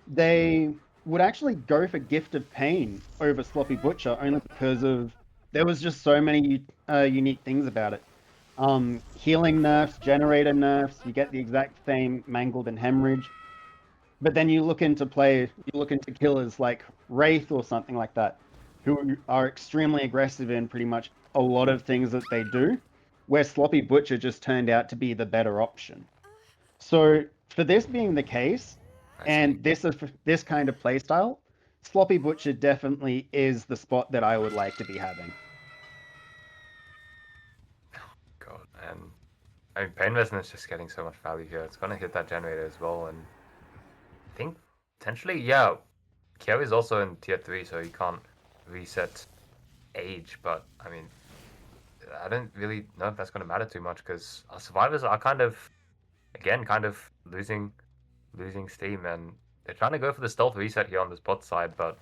they would actually go for Gift of Pain over Sloppy Butcher only because of there was just so many unique things about it. Healing nerfs, generator nerfs, you get the exact same mangled and hemorrhage. But then you look into killers like Wraith or something like that, who are extremely aggressive in pretty much a lot of things that they do, where Sloppy Butcher just turned out to be the better option. So for this being the case, I see. and this kind of playstyle, Sloppy Butcher definitely is the spot that I would like to be having. God, and I mean, Pain Resonance just getting so much value here. It's gonna hit that generator as well, and I think potentially, yeah, Kyo is also in tier 3, so he can't reset age. But I mean, I don't really know if that's going to matter too much because our survivors are kind of, again, kind of losing steam, and they're trying to go for the stealth reset here on this bot side, but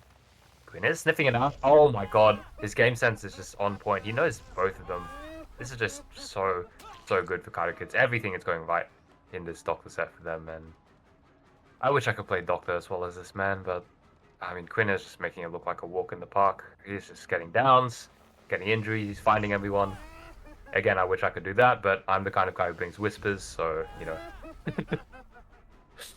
Quinn is sniffing it out. Oh my god, his game sense is just on point. He knows both of them. This is just so good for KaitOkids. Everything is going right in this Doctor set for them, and I wish I could play Doctor as well as this man, but I mean, Quinn is just making it look like a walk in the park. He's just getting downs, getting injuries, he's finding everyone. Again, I wish I could do that, but I'm the kind of guy who brings whispers, so, you know.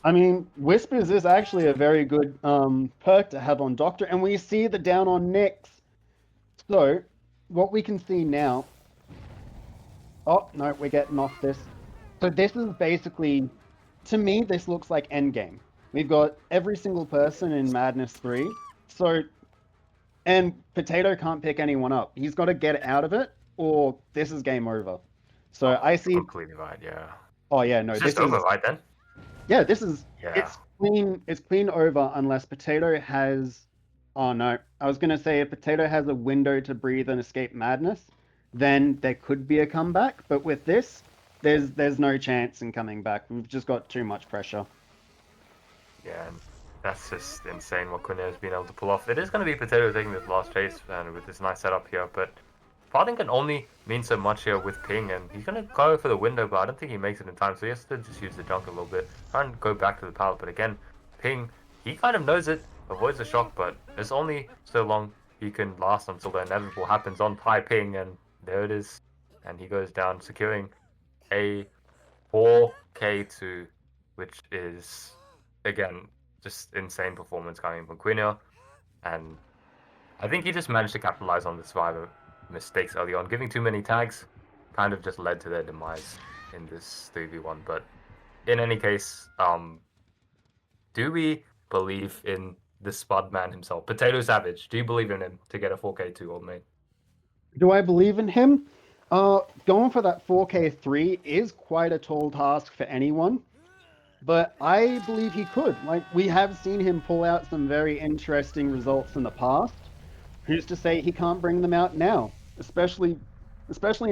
I mean, Whispers is actually a very good perk to have on Doctor, and we see the down on Nyx. So, what we can see now. Oh, no, we're getting off this. So, this is basically, to me, this looks like Endgame. We've got every single person in Madness 3. So, and Potato can't pick anyone up. He's got to get out of it, or this is game over. So, Oh, I you're see. completely right, yeah. Oh, yeah, no, It's this just over, is. right then? Yeah, this is Yeah. it's clean over unless Potato has oh no. I was gonna say if Potato has a window to breathe and escape madness, then there could be a comeback. But with this, there's no chance in coming back. We've just got too much pressure. Yeah, and that's just insane what Quinn has been able to pull off. It is going to be Potato taking this last chase, and with this nice setup here, but Farthing can only mean so much here with Ping, and he's going to go for the window, but I don't think he makes it in time, so he has to just use the junk a little bit, try and go back to the pallet, but again, Ping, he kind of knows it, avoids the shock, but there's only so long he can last until the inevitable happens on Tai Ping, and there it is, and he goes down, securing a 4K2, which is, again, just insane performance coming from Quino, and I think he just managed to capitalize on the survivor mistakes early on. Giving too many tags kind of just led to their demise in this 3v1. But in any case, do we believe in the Spud man himself, Potato Savage? Do you believe in him to get a 4K2, old mate? Do I believe in him? Going for that 4K3 is quite a tall task for anyone, but I believe he could. Like we have seen him pull out some very interesting results in the past. Who's to say he can't bring them out now? Especially in especially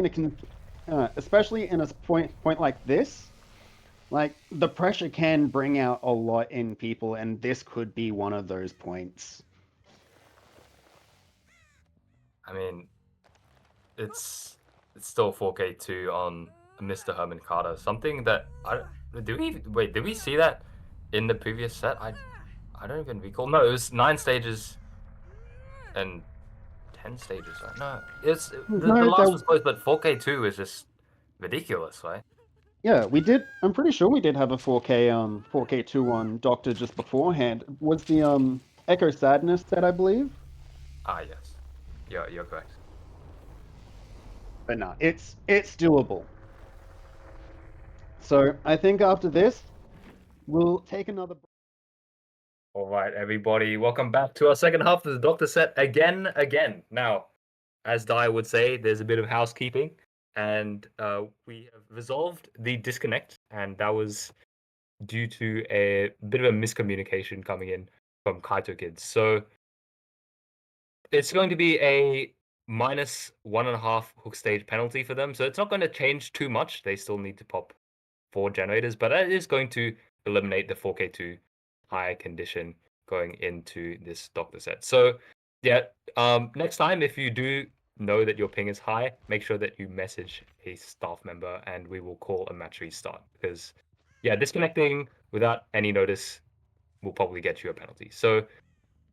in a point like this. Like the pressure can bring out a lot in people, and this could be one of those points. I mean, it's still 4K2 on Mr. Herman Carter. Something that I do we wait, did we see that in the previous set? I don't even recall. No, it was 9 stages and 10 stages, right? No, it's the No, last there. was close, but 4K2 is just ridiculous, right? Yeah, we did. I'm pretty sure we did have a 4K2 on Doctor just beforehand. Was the Echo Sadness set, I believe? Ah, yes. Yeah, you're correct. But no, it's doable. So I think after this, we'll take another. All right, everybody, welcome back to our second half of the Doctor set again. Now, as Dai would say, there's a bit of housekeeping, and we have resolved the disconnect, and that was due to a bit of a miscommunication coming in from KaitOkids. So it's going to be a -1.5 hook stage penalty for them. So it's not going to change too much. They still need to pop 4 generators, but that is going to eliminate the 4K2 high condition going into this Doctor set. So yeah, next time if you do know that your ping is high, make sure that you message a staff member and we will call a match restart, because yeah, disconnecting without any notice will probably get you a penalty. So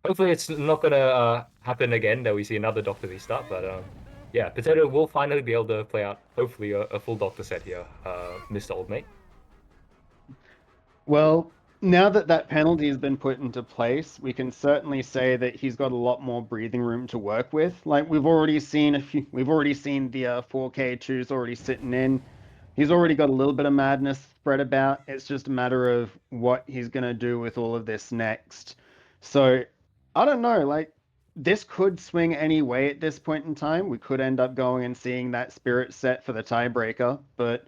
hopefully it's not gonna happen again that we see another Doctor restart, but yeah, Potato will finally be able to play out hopefully a full Doctor set here, Mr. Old Mate. Well, now that that penalty has been put into place, we can certainly say that he's got a lot more breathing room to work with. Like we've already seen the 4K2s already sitting in. He's already got a little bit of madness spread about. It's just a matter of what he's gonna do with all of this next. So I don't know. Like this could swing any way at this point in time. We could end up going and seeing that spirit set for the tiebreaker, but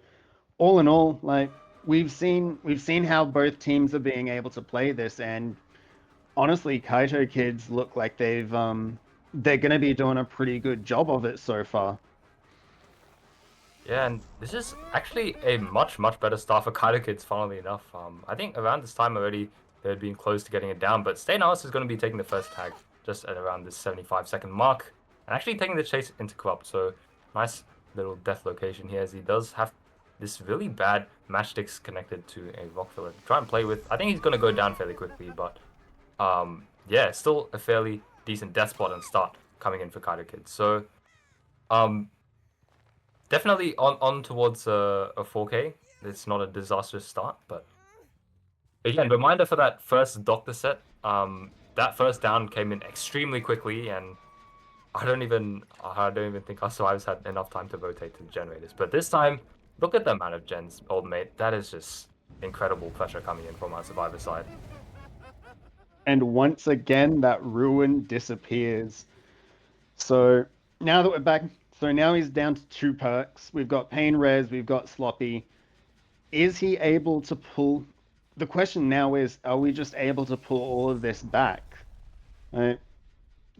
all in all, like we've seen how both teams are being able to play this, and honestly, KaitOkids look like they're gonna be doing a pretty good job of it so far. Yeah, and this is actually a much better start for KaitOkids, funnily enough. I think around this time already they had been close to getting it down, but Stay Now is going to be taking the first tag just at around this 75-second mark and actually taking the chase into Corrupt. So nice little death location here as he does have this really bad matchsticks connected to a rock filler to try and play with. I think he's going to go down fairly quickly, but yeah, still a fairly decent death spot and start coming in for KaitOkids. So um, definitely on towards a 4K. It's not a disastrous start, but again, reminder for that first doctor set. That first down came in extremely quickly, and I don't even think our survivors had enough time to rotate to the generators. But this time, look at the amount of gens, old mate. That is just incredible pressure coming in from our survivor side. And once again, that ruin disappears. So now that we're back, so now he's down to 2 perks. We've got Pain Res, we've got Sloppy. Is he able to pull? The question now is, are we just able to pull all of this back? Right?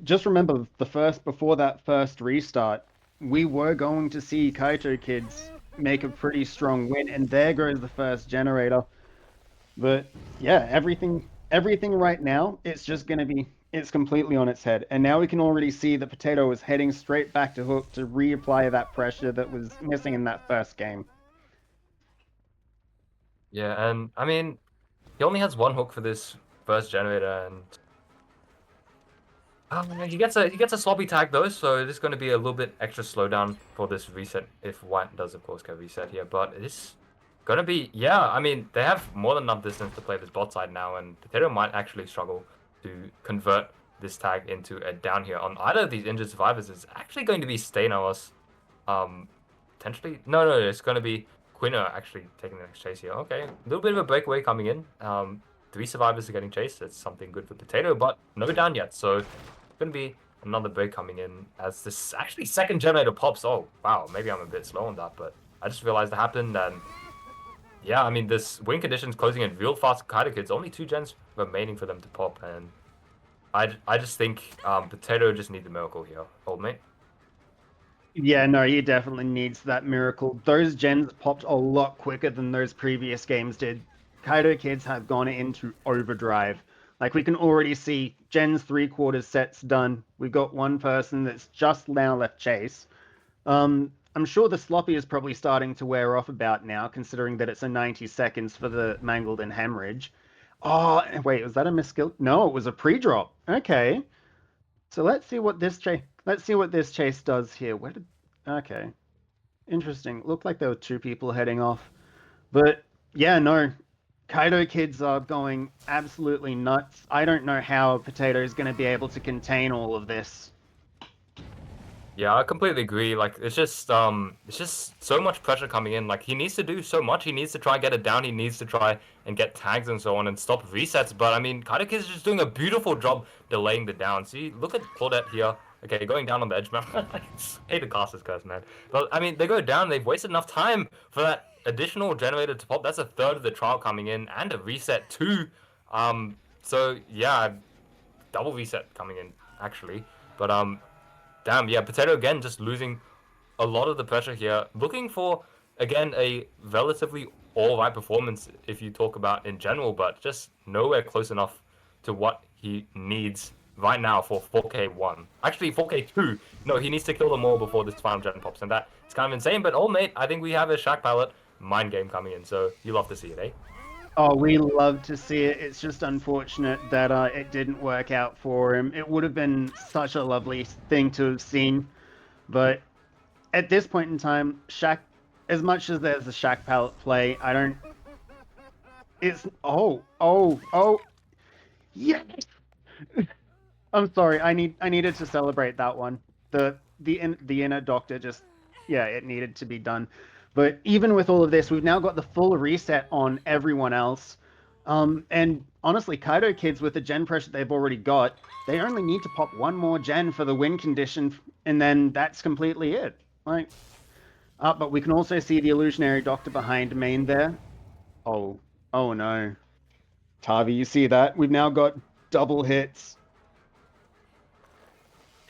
Just remember before that first restart, we were going to see KaitOkids make a pretty strong win, and there goes the first generator. But yeah, everything right now, it's completely on its head. And now we can already see that Potato is heading straight back to Hook to reapply that pressure that was missing in that first game. Yeah, and I mean, he only has one hook for this first generator, and he gets a sloppy tag though, so it is going to be a little bit extra slowdown for this reset if White does of course get reset here. But it's gonna be, yeah. I mean, they have more than enough distance to play this bot side now, and Potato might actually struggle to convert this tag into a down here on either of these injured survivors. It's actually going to be Stanos, potentially. No, it's going to be Quinner actually taking the next chase here. Okay, a little bit of a breakaway coming in. 3 survivors are getting chased. That's something good for Potato, but no down yet. So going to be another break coming in as this actually second generator pops. Oh, wow. Maybe I'm a bit slow on that, but I just realized it happened. And yeah, I mean, this win condition's closing in real fast. KaitOkids, only 2 gens remaining for them to pop. And I just think Potato just needs a miracle here, old mate. Yeah, no, he definitely needs that miracle. Those gens popped a lot quicker than those previous games did. KaitOkids have gone into overdrive. Like we can already see gens 3/4 sets done. We've got one person that's just now left chase. I'm sure the sloppy is probably starting to wear off about now, considering that it's a 90 seconds for the mangled and hemorrhage. Oh, wait, was that a miskill? No, it was a pre-drop. Okay. So let's see what this chase does here. Where did Okay. Interesting. Looked like there were 2 people heading off. But yeah, no. KaitOkids are going absolutely nuts. I don't know how Potato is going to be able to contain all of this. Yeah, I completely agree. Like it's just so much pressure coming in. Like he needs to do so much. He needs to try and get it down. He needs to try and get tags and so on and stop resets. But I mean, KaitOkids is just doing a beautiful job delaying the down. See, look at Claudette here. Okay, going down on the edge, man. I hate the caster's curse, man. But I mean, they go down. They've wasted enough time for that additional generator to pop. That's a third of the trial coming in and a reset too. So yeah, double reset coming in actually. But damn, yeah, Potato again just losing a lot of the pressure here. Looking for, again, a relatively alright performance if you talk about in general, but just nowhere close enough to what he needs right now for 4K1. Actually, 4K2. No, he needs to kill them all before this final gen pops, and that it's kind of insane. But, oh, mate, I think we have a Shack Palette mind game coming in, so you love to see it, eh? Oh, we love to see it. It's just unfortunate that it didn't work out for him. It would have been such a lovely thing to have seen. But at this point in time, as much as there's a Shack palette play, I don't. It's. Oh. Yes! I'm sorry. I needed to celebrate that one. The inner doctor just, yeah, it needed to be done. But even with all of this, we've now got the full reset on everyone else. And honestly, KaitOkids with the gen pressure they've already got, they only need to pop one more gen for the win condition, and then that's completely it. Like, but we can also see the illusionary doctor behind main there. Oh, oh no, Tavi, you see that? We've now got double hits.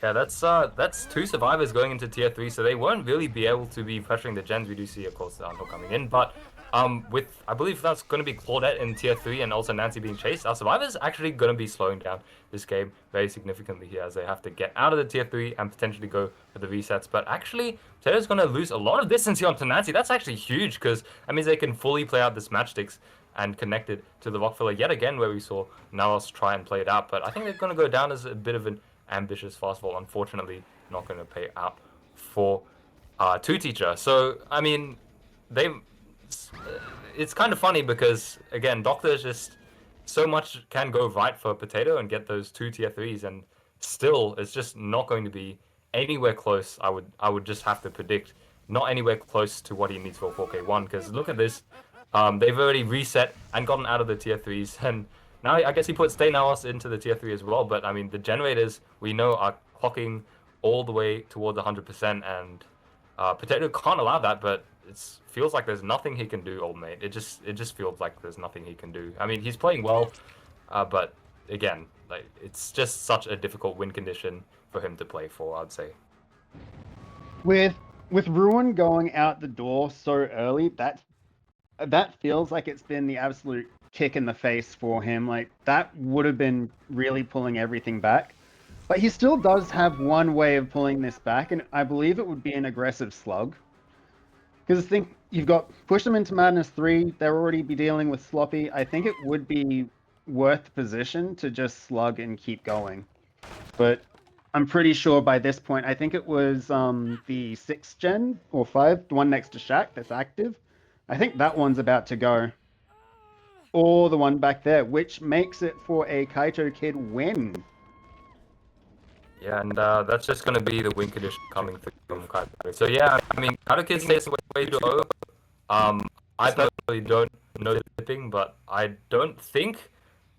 Yeah, that's two survivors going into tier three, so they won't really be able to be pressuring the gens. We do see, of course, the Unhook coming in, but with I believe that's going to be Claudette in tier three and also Nancy being chased. Our survivors actually going to be slowing down this game very significantly here as they have to get out of the tier three and potentially go for the resets. But actually, Potato's going to lose a lot of distance here onto Nancy. That's actually huge because that means they can fully play out this matchsticks and connect it to the rock filler yet again, where we saw Nalos try and play it out. But I think they're going to go down as a bit of an ambitious fastball. Unfortunately, not going to pay out for two teacher. So I mean, they. It's kind of funny because again, Doctor is just so much can go right for Potato and get those two tier threes, and still it's just not going to be anywhere close. I would just have to predict not anywhere close to what he needs for 4K1 because look at this. They've already reset and gotten out of the tier threes, and now I guess he put Stay Naos into the tier three as well. But I mean, the generators we know are clocking all the way towards 100%, and Potato can't allow that. But it feels like there's nothing he can do, old mate. It just feels like there's nothing he can do. I mean, he's playing well, but again, like it's just such a difficult win condition for him to play for, I'd say. With Ruin going out the door so early, that feels like it's been the absolute kick in the face for him. Like that would have been really pulling everything back. But he still does have one way of pulling this back, and I believe it would be an aggressive slug. Because I think you've got push them into Madness 3, they'll already be dealing with Sloppy. I think it would be worth the position to just slug and keep going. But I'm pretty sure by this point, I think it was the 6th gen or 5, the one next to Shaq that's active. I think that one's about to go. Or the one back there, which makes it for a KaitOkid win. Yeah, and that's just going to be the win condition coming through from Kaido. So yeah, I mean, KaidoKids stays way too low. I personally don't know the tipping, but I don't think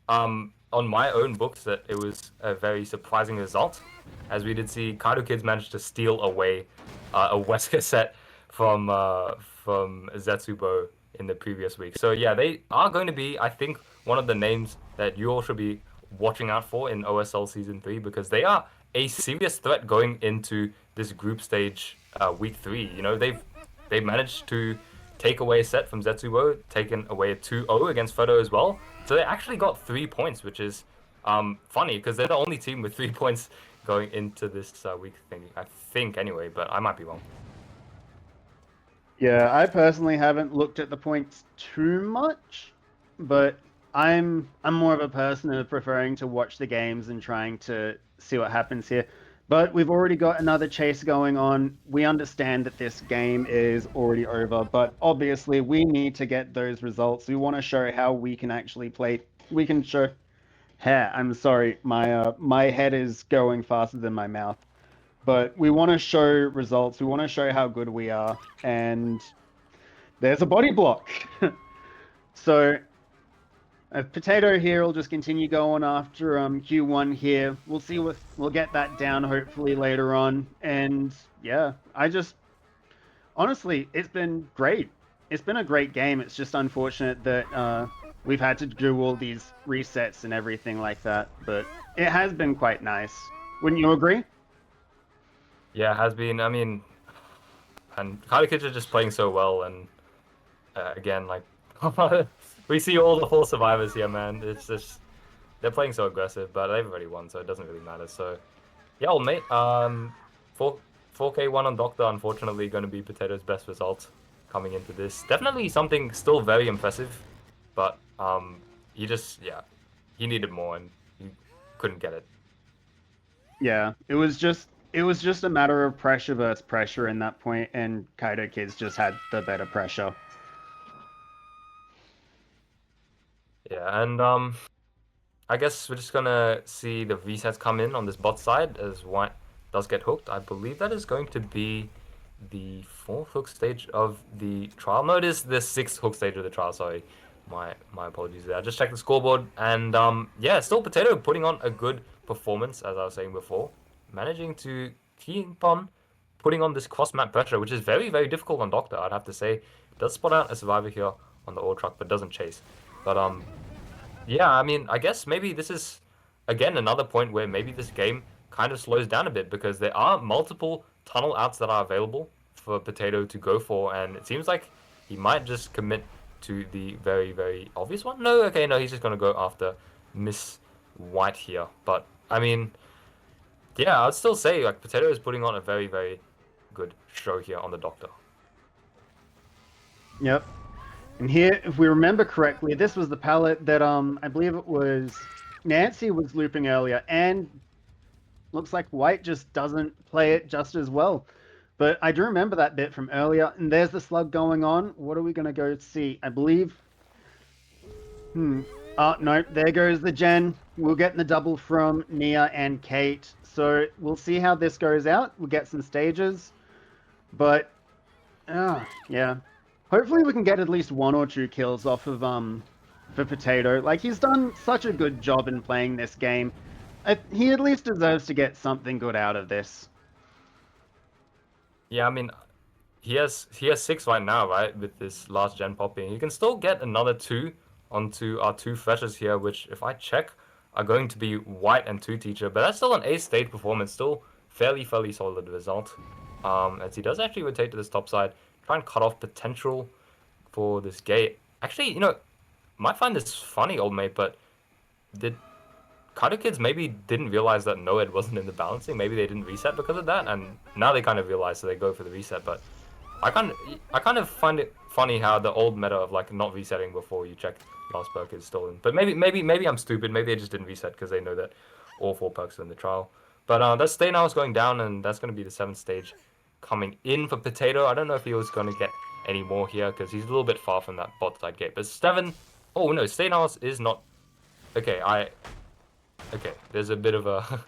on my own books that it was a very surprising result, as we did see KaidoKids manage to steal away a Wesker set from Zetsubo in the previous week. So yeah, they are going to be, I think, one of the names that you all should be watching out for in OSL Season 3 because they are a serious threat going into this group stage week 3. You know, they've managed to take away a set from Zetsubo, taken away a 2-0 against Freddo as well. So they actually got 3 points, which is funny because they're the only team with 3 points going into this week thing, I think anyway, but I might be wrong. Yeah, I personally haven't looked at the points too much, but I'm more of a person of preferring to watch the games and trying to see what happens here. But we've already got another chase going on. We understand that this game is already over, but obviously we need to get those results. We want to show how we can actually play. We can show. I'm sorry, my head is going faster than my mouth. But we want to show results. We want to show how good we are. And there's a body block. So Potato here will just continue going after Q1 here. We'll see what we'll get that down hopefully later on. And yeah, honestly, it's been great. It's been a great game. It's just unfortunate that we've had to do all these resets and everything like that. But it has been quite nice. Wouldn't you agree? Yeah, it has been. I mean, and KaidoKids are just playing so well, and again, like we see all the 4 survivors here, man. It's just they're playing so aggressive, but they've already won, so it doesn't really matter. So yeah, old mate. 4K1 on Doctor, unfortunately, going to be Potato's best result coming into this. Definitely something still very impressive, but he just he needed more and he couldn't get it. Yeah, it was just a matter of pressure versus pressure in that point, and KaitOkids just had the better pressure. Yeah, and I guess we're just gonna see the resets come in on this bot side as White does get hooked. I believe that is going to be the 4th hook stage of the trial. No, it is the 6th hook stage of the trial. Sorry, my apologies there. I just checked the scoreboard, and yeah, still Potato putting on a good performance as I was saying before, managing to keep on putting on this cross map pressure, which is very very difficult on Doctor. I'd have to say, does spot out a survivor here on the ore truck, but doesn't chase. But yeah, I mean, I guess maybe this is again another point where maybe this game kind of slows down a bit because there are multiple tunnel outs that are available for Potato to go for, and it seems like he might just commit to the very, very obvious one. No, okay, no, he's just gonna go after Miss White here. But I mean, yeah, I'd still say like Potato is putting on a very, very good show here on the Doctor. Yep. And here, if we remember correctly, this was the palette that I believe it was Nancy was looping earlier, and looks like White just doesn't play it just as well. But I do remember that bit from earlier, and there's the slug going on. What are we gonna go see? I believe. Oh no, there goes the gen. We're getting the double from Nia and Kate. So we'll see how this goes out. We'll get some stages. But yeah. Hopefully we can get at least one or two kills off of for Potato. Like he's done such a good job in playing this game. He at least deserves to get something good out of this. Yeah, I mean, he has six right now, right? With this last gen popping, he can still get another two onto our two freshers here, which if I check are going to be White and two teacher, but that's still an A stage performance, still fairly solid result. As he does actually rotate to this top side, try and cut off potential for this gate. Actually, might find this funny, old mate, but did KaitOkids maybe didn't realize that Noed wasn't in the balancing? Maybe they didn't reset because of that, and now they kind of realize, so they go for the reset. But I kind of find it funny how the old meta of like not resetting before you check last perk is stolen. But maybe I'm stupid. Maybe they just didn't reset because they know that all four perks are in the trial. But that stay now is going down, and that's going to be the seventh stage coming in for Potato. I don't know if he was going to get any more here because he's a little bit far from that bot side gate. But seven, oh no, stay now is not okay. Okay, there's a bit of a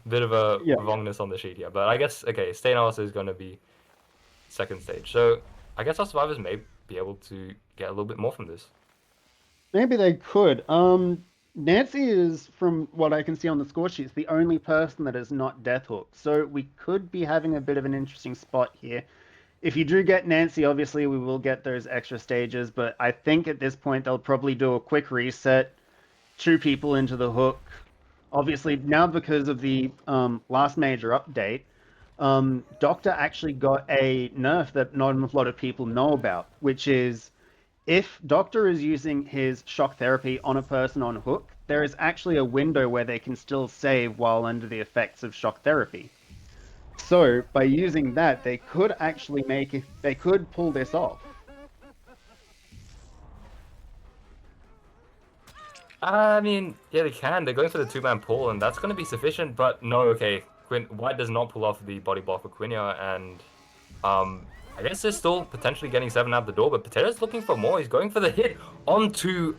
bit of a Yeah. wrongness on the sheet here, but I guess okay, stay now is going to be second stage. So I guess our survivors may be able to get a little bit more from this. Maybe they could. Nancy is, from what I can see on the score sheets, the only person that is not Death Hook. So we could be having a bit of an interesting spot here. If you do get Nancy, obviously we will get those extra stages, but I think at this point they'll probably do a quick reset, two people into the hook. Obviously, now because of the last major update, Doctor actually got a nerf that not a lot of people know about, which is if Doctor is using his shock therapy on a person on hook, there is actually a window where they can still save while under the effects of shock therapy. So by using that, they could actually they could pull this off. I mean, yeah, they can. They're going for the two-man pull, and that's going to be sufficient. But no, okay, White does not pull off the body block for Quinia, and I guess they're still potentially getting seven out the door. But Potato's looking for more. He's going for the hit onto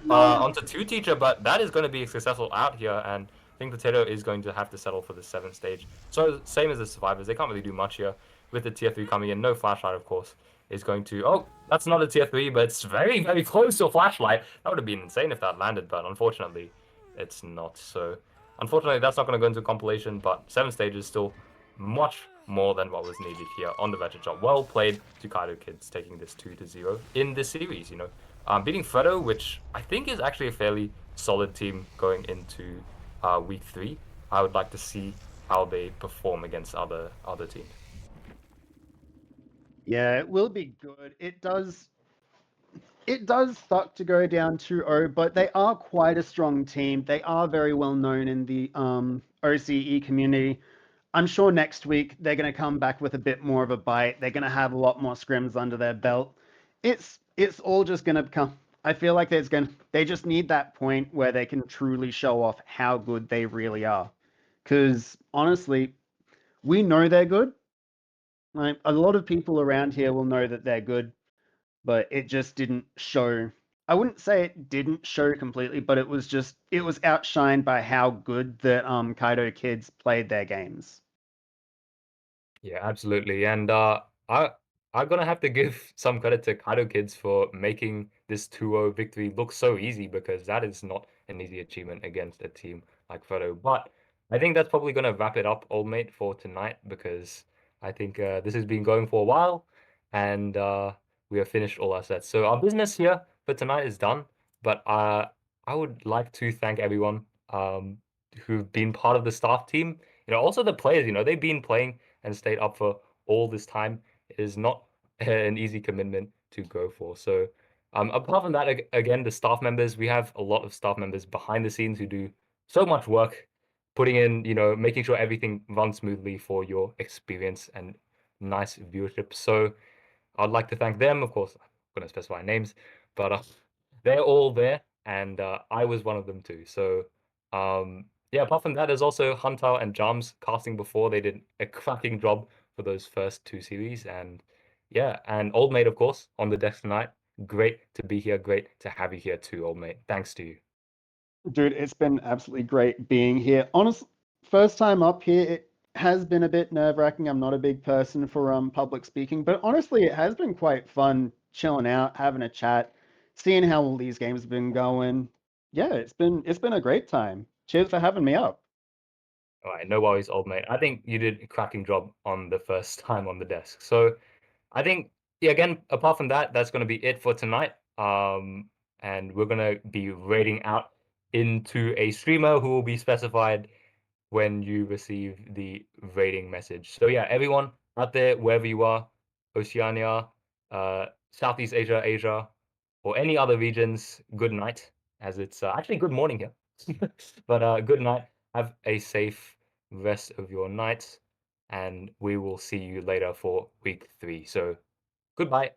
two teacher, but that is going to be a successful out here, and I think Potato is going to have to settle for the seventh stage. So same as the survivors, they can't really do much here with the tier three coming in. No flashlight, of course, is going to. Oh, that's not a tier three, but it's very close to a flashlight. That would have been insane if that landed, but unfortunately, it's not. So unfortunately, that's not going to go into a compilation. But seven stages still much more than what was needed here on the Veteran job. Well played to KaitOkids taking this 2-0 in this series. Beating Freddo, which I think is actually a fairly solid team going into week 3. I would like to see how they perform against other teams. Yeah, it will be good. It does suck to go down 2-0, but they are quite a strong team. They are very well known in the OCE community. I'm sure next week they're going to come back with a bit more of a bite. They're going to have a lot more scrims under their belt. It's all just going to come. I feel like they just need that point where they can truly show off how good they really are. Because honestly, we know they're good. Like a lot of people around here will know that they're good, but it just didn't show. I wouldn't say it didn't show completely, but it was outshined by how good the KaitOkids played their games. Yeah, absolutely. And I'm gonna have to give some credit to KaitOkids for making this 2-0 victory look so easy because that is not an easy achievement against a team like Freddo. But I think that's probably gonna wrap it up, old mate, for tonight because I think this has been going for a while and we have finished all our sets. So our business here for tonight is done. But I would like to thank everyone who've been part of the staff team Also the players, they've been playing and stayed up for all this time. It is not an easy commitment to go for. So, apart from that, again, the staff members, we have a lot of staff members behind the scenes who do so much work, putting in, making sure everything runs smoothly for your experience and nice viewership. So, I'd like to thank them. Of course, I'm going to specify names, but they're all there, and I was one of them too. So, yeah, apart from that, there's also Hunter and Jams casting before. They did a cracking job for those first two series. And yeah, and Old Mate, of course, on the desk tonight. Great to be here. Great to have you here too, Old Mate. Thanks to you. Dude, it's been absolutely great being here. Honestly, first time up here, it has been a bit nerve-wracking. I'm not a big person for public speaking, but honestly, it has been quite fun chilling out, having a chat, seeing how all these games have been going. Yeah, it's been a great time. Cheers for having me up. All right, no worries, Old Mate. I think you did a cracking job on the first time on the desk. So I think, yeah, again, apart from that, that's going to be it for tonight. And we're going to be raiding out into a streamer who will be specified when you receive the rating message. So yeah, everyone out there, wherever you are, Oceania, Southeast Asia, Asia, or any other regions, good night, as it's actually good morning here. But good night. Have a safe rest of your night, and we will see you later for week 3. So goodbye.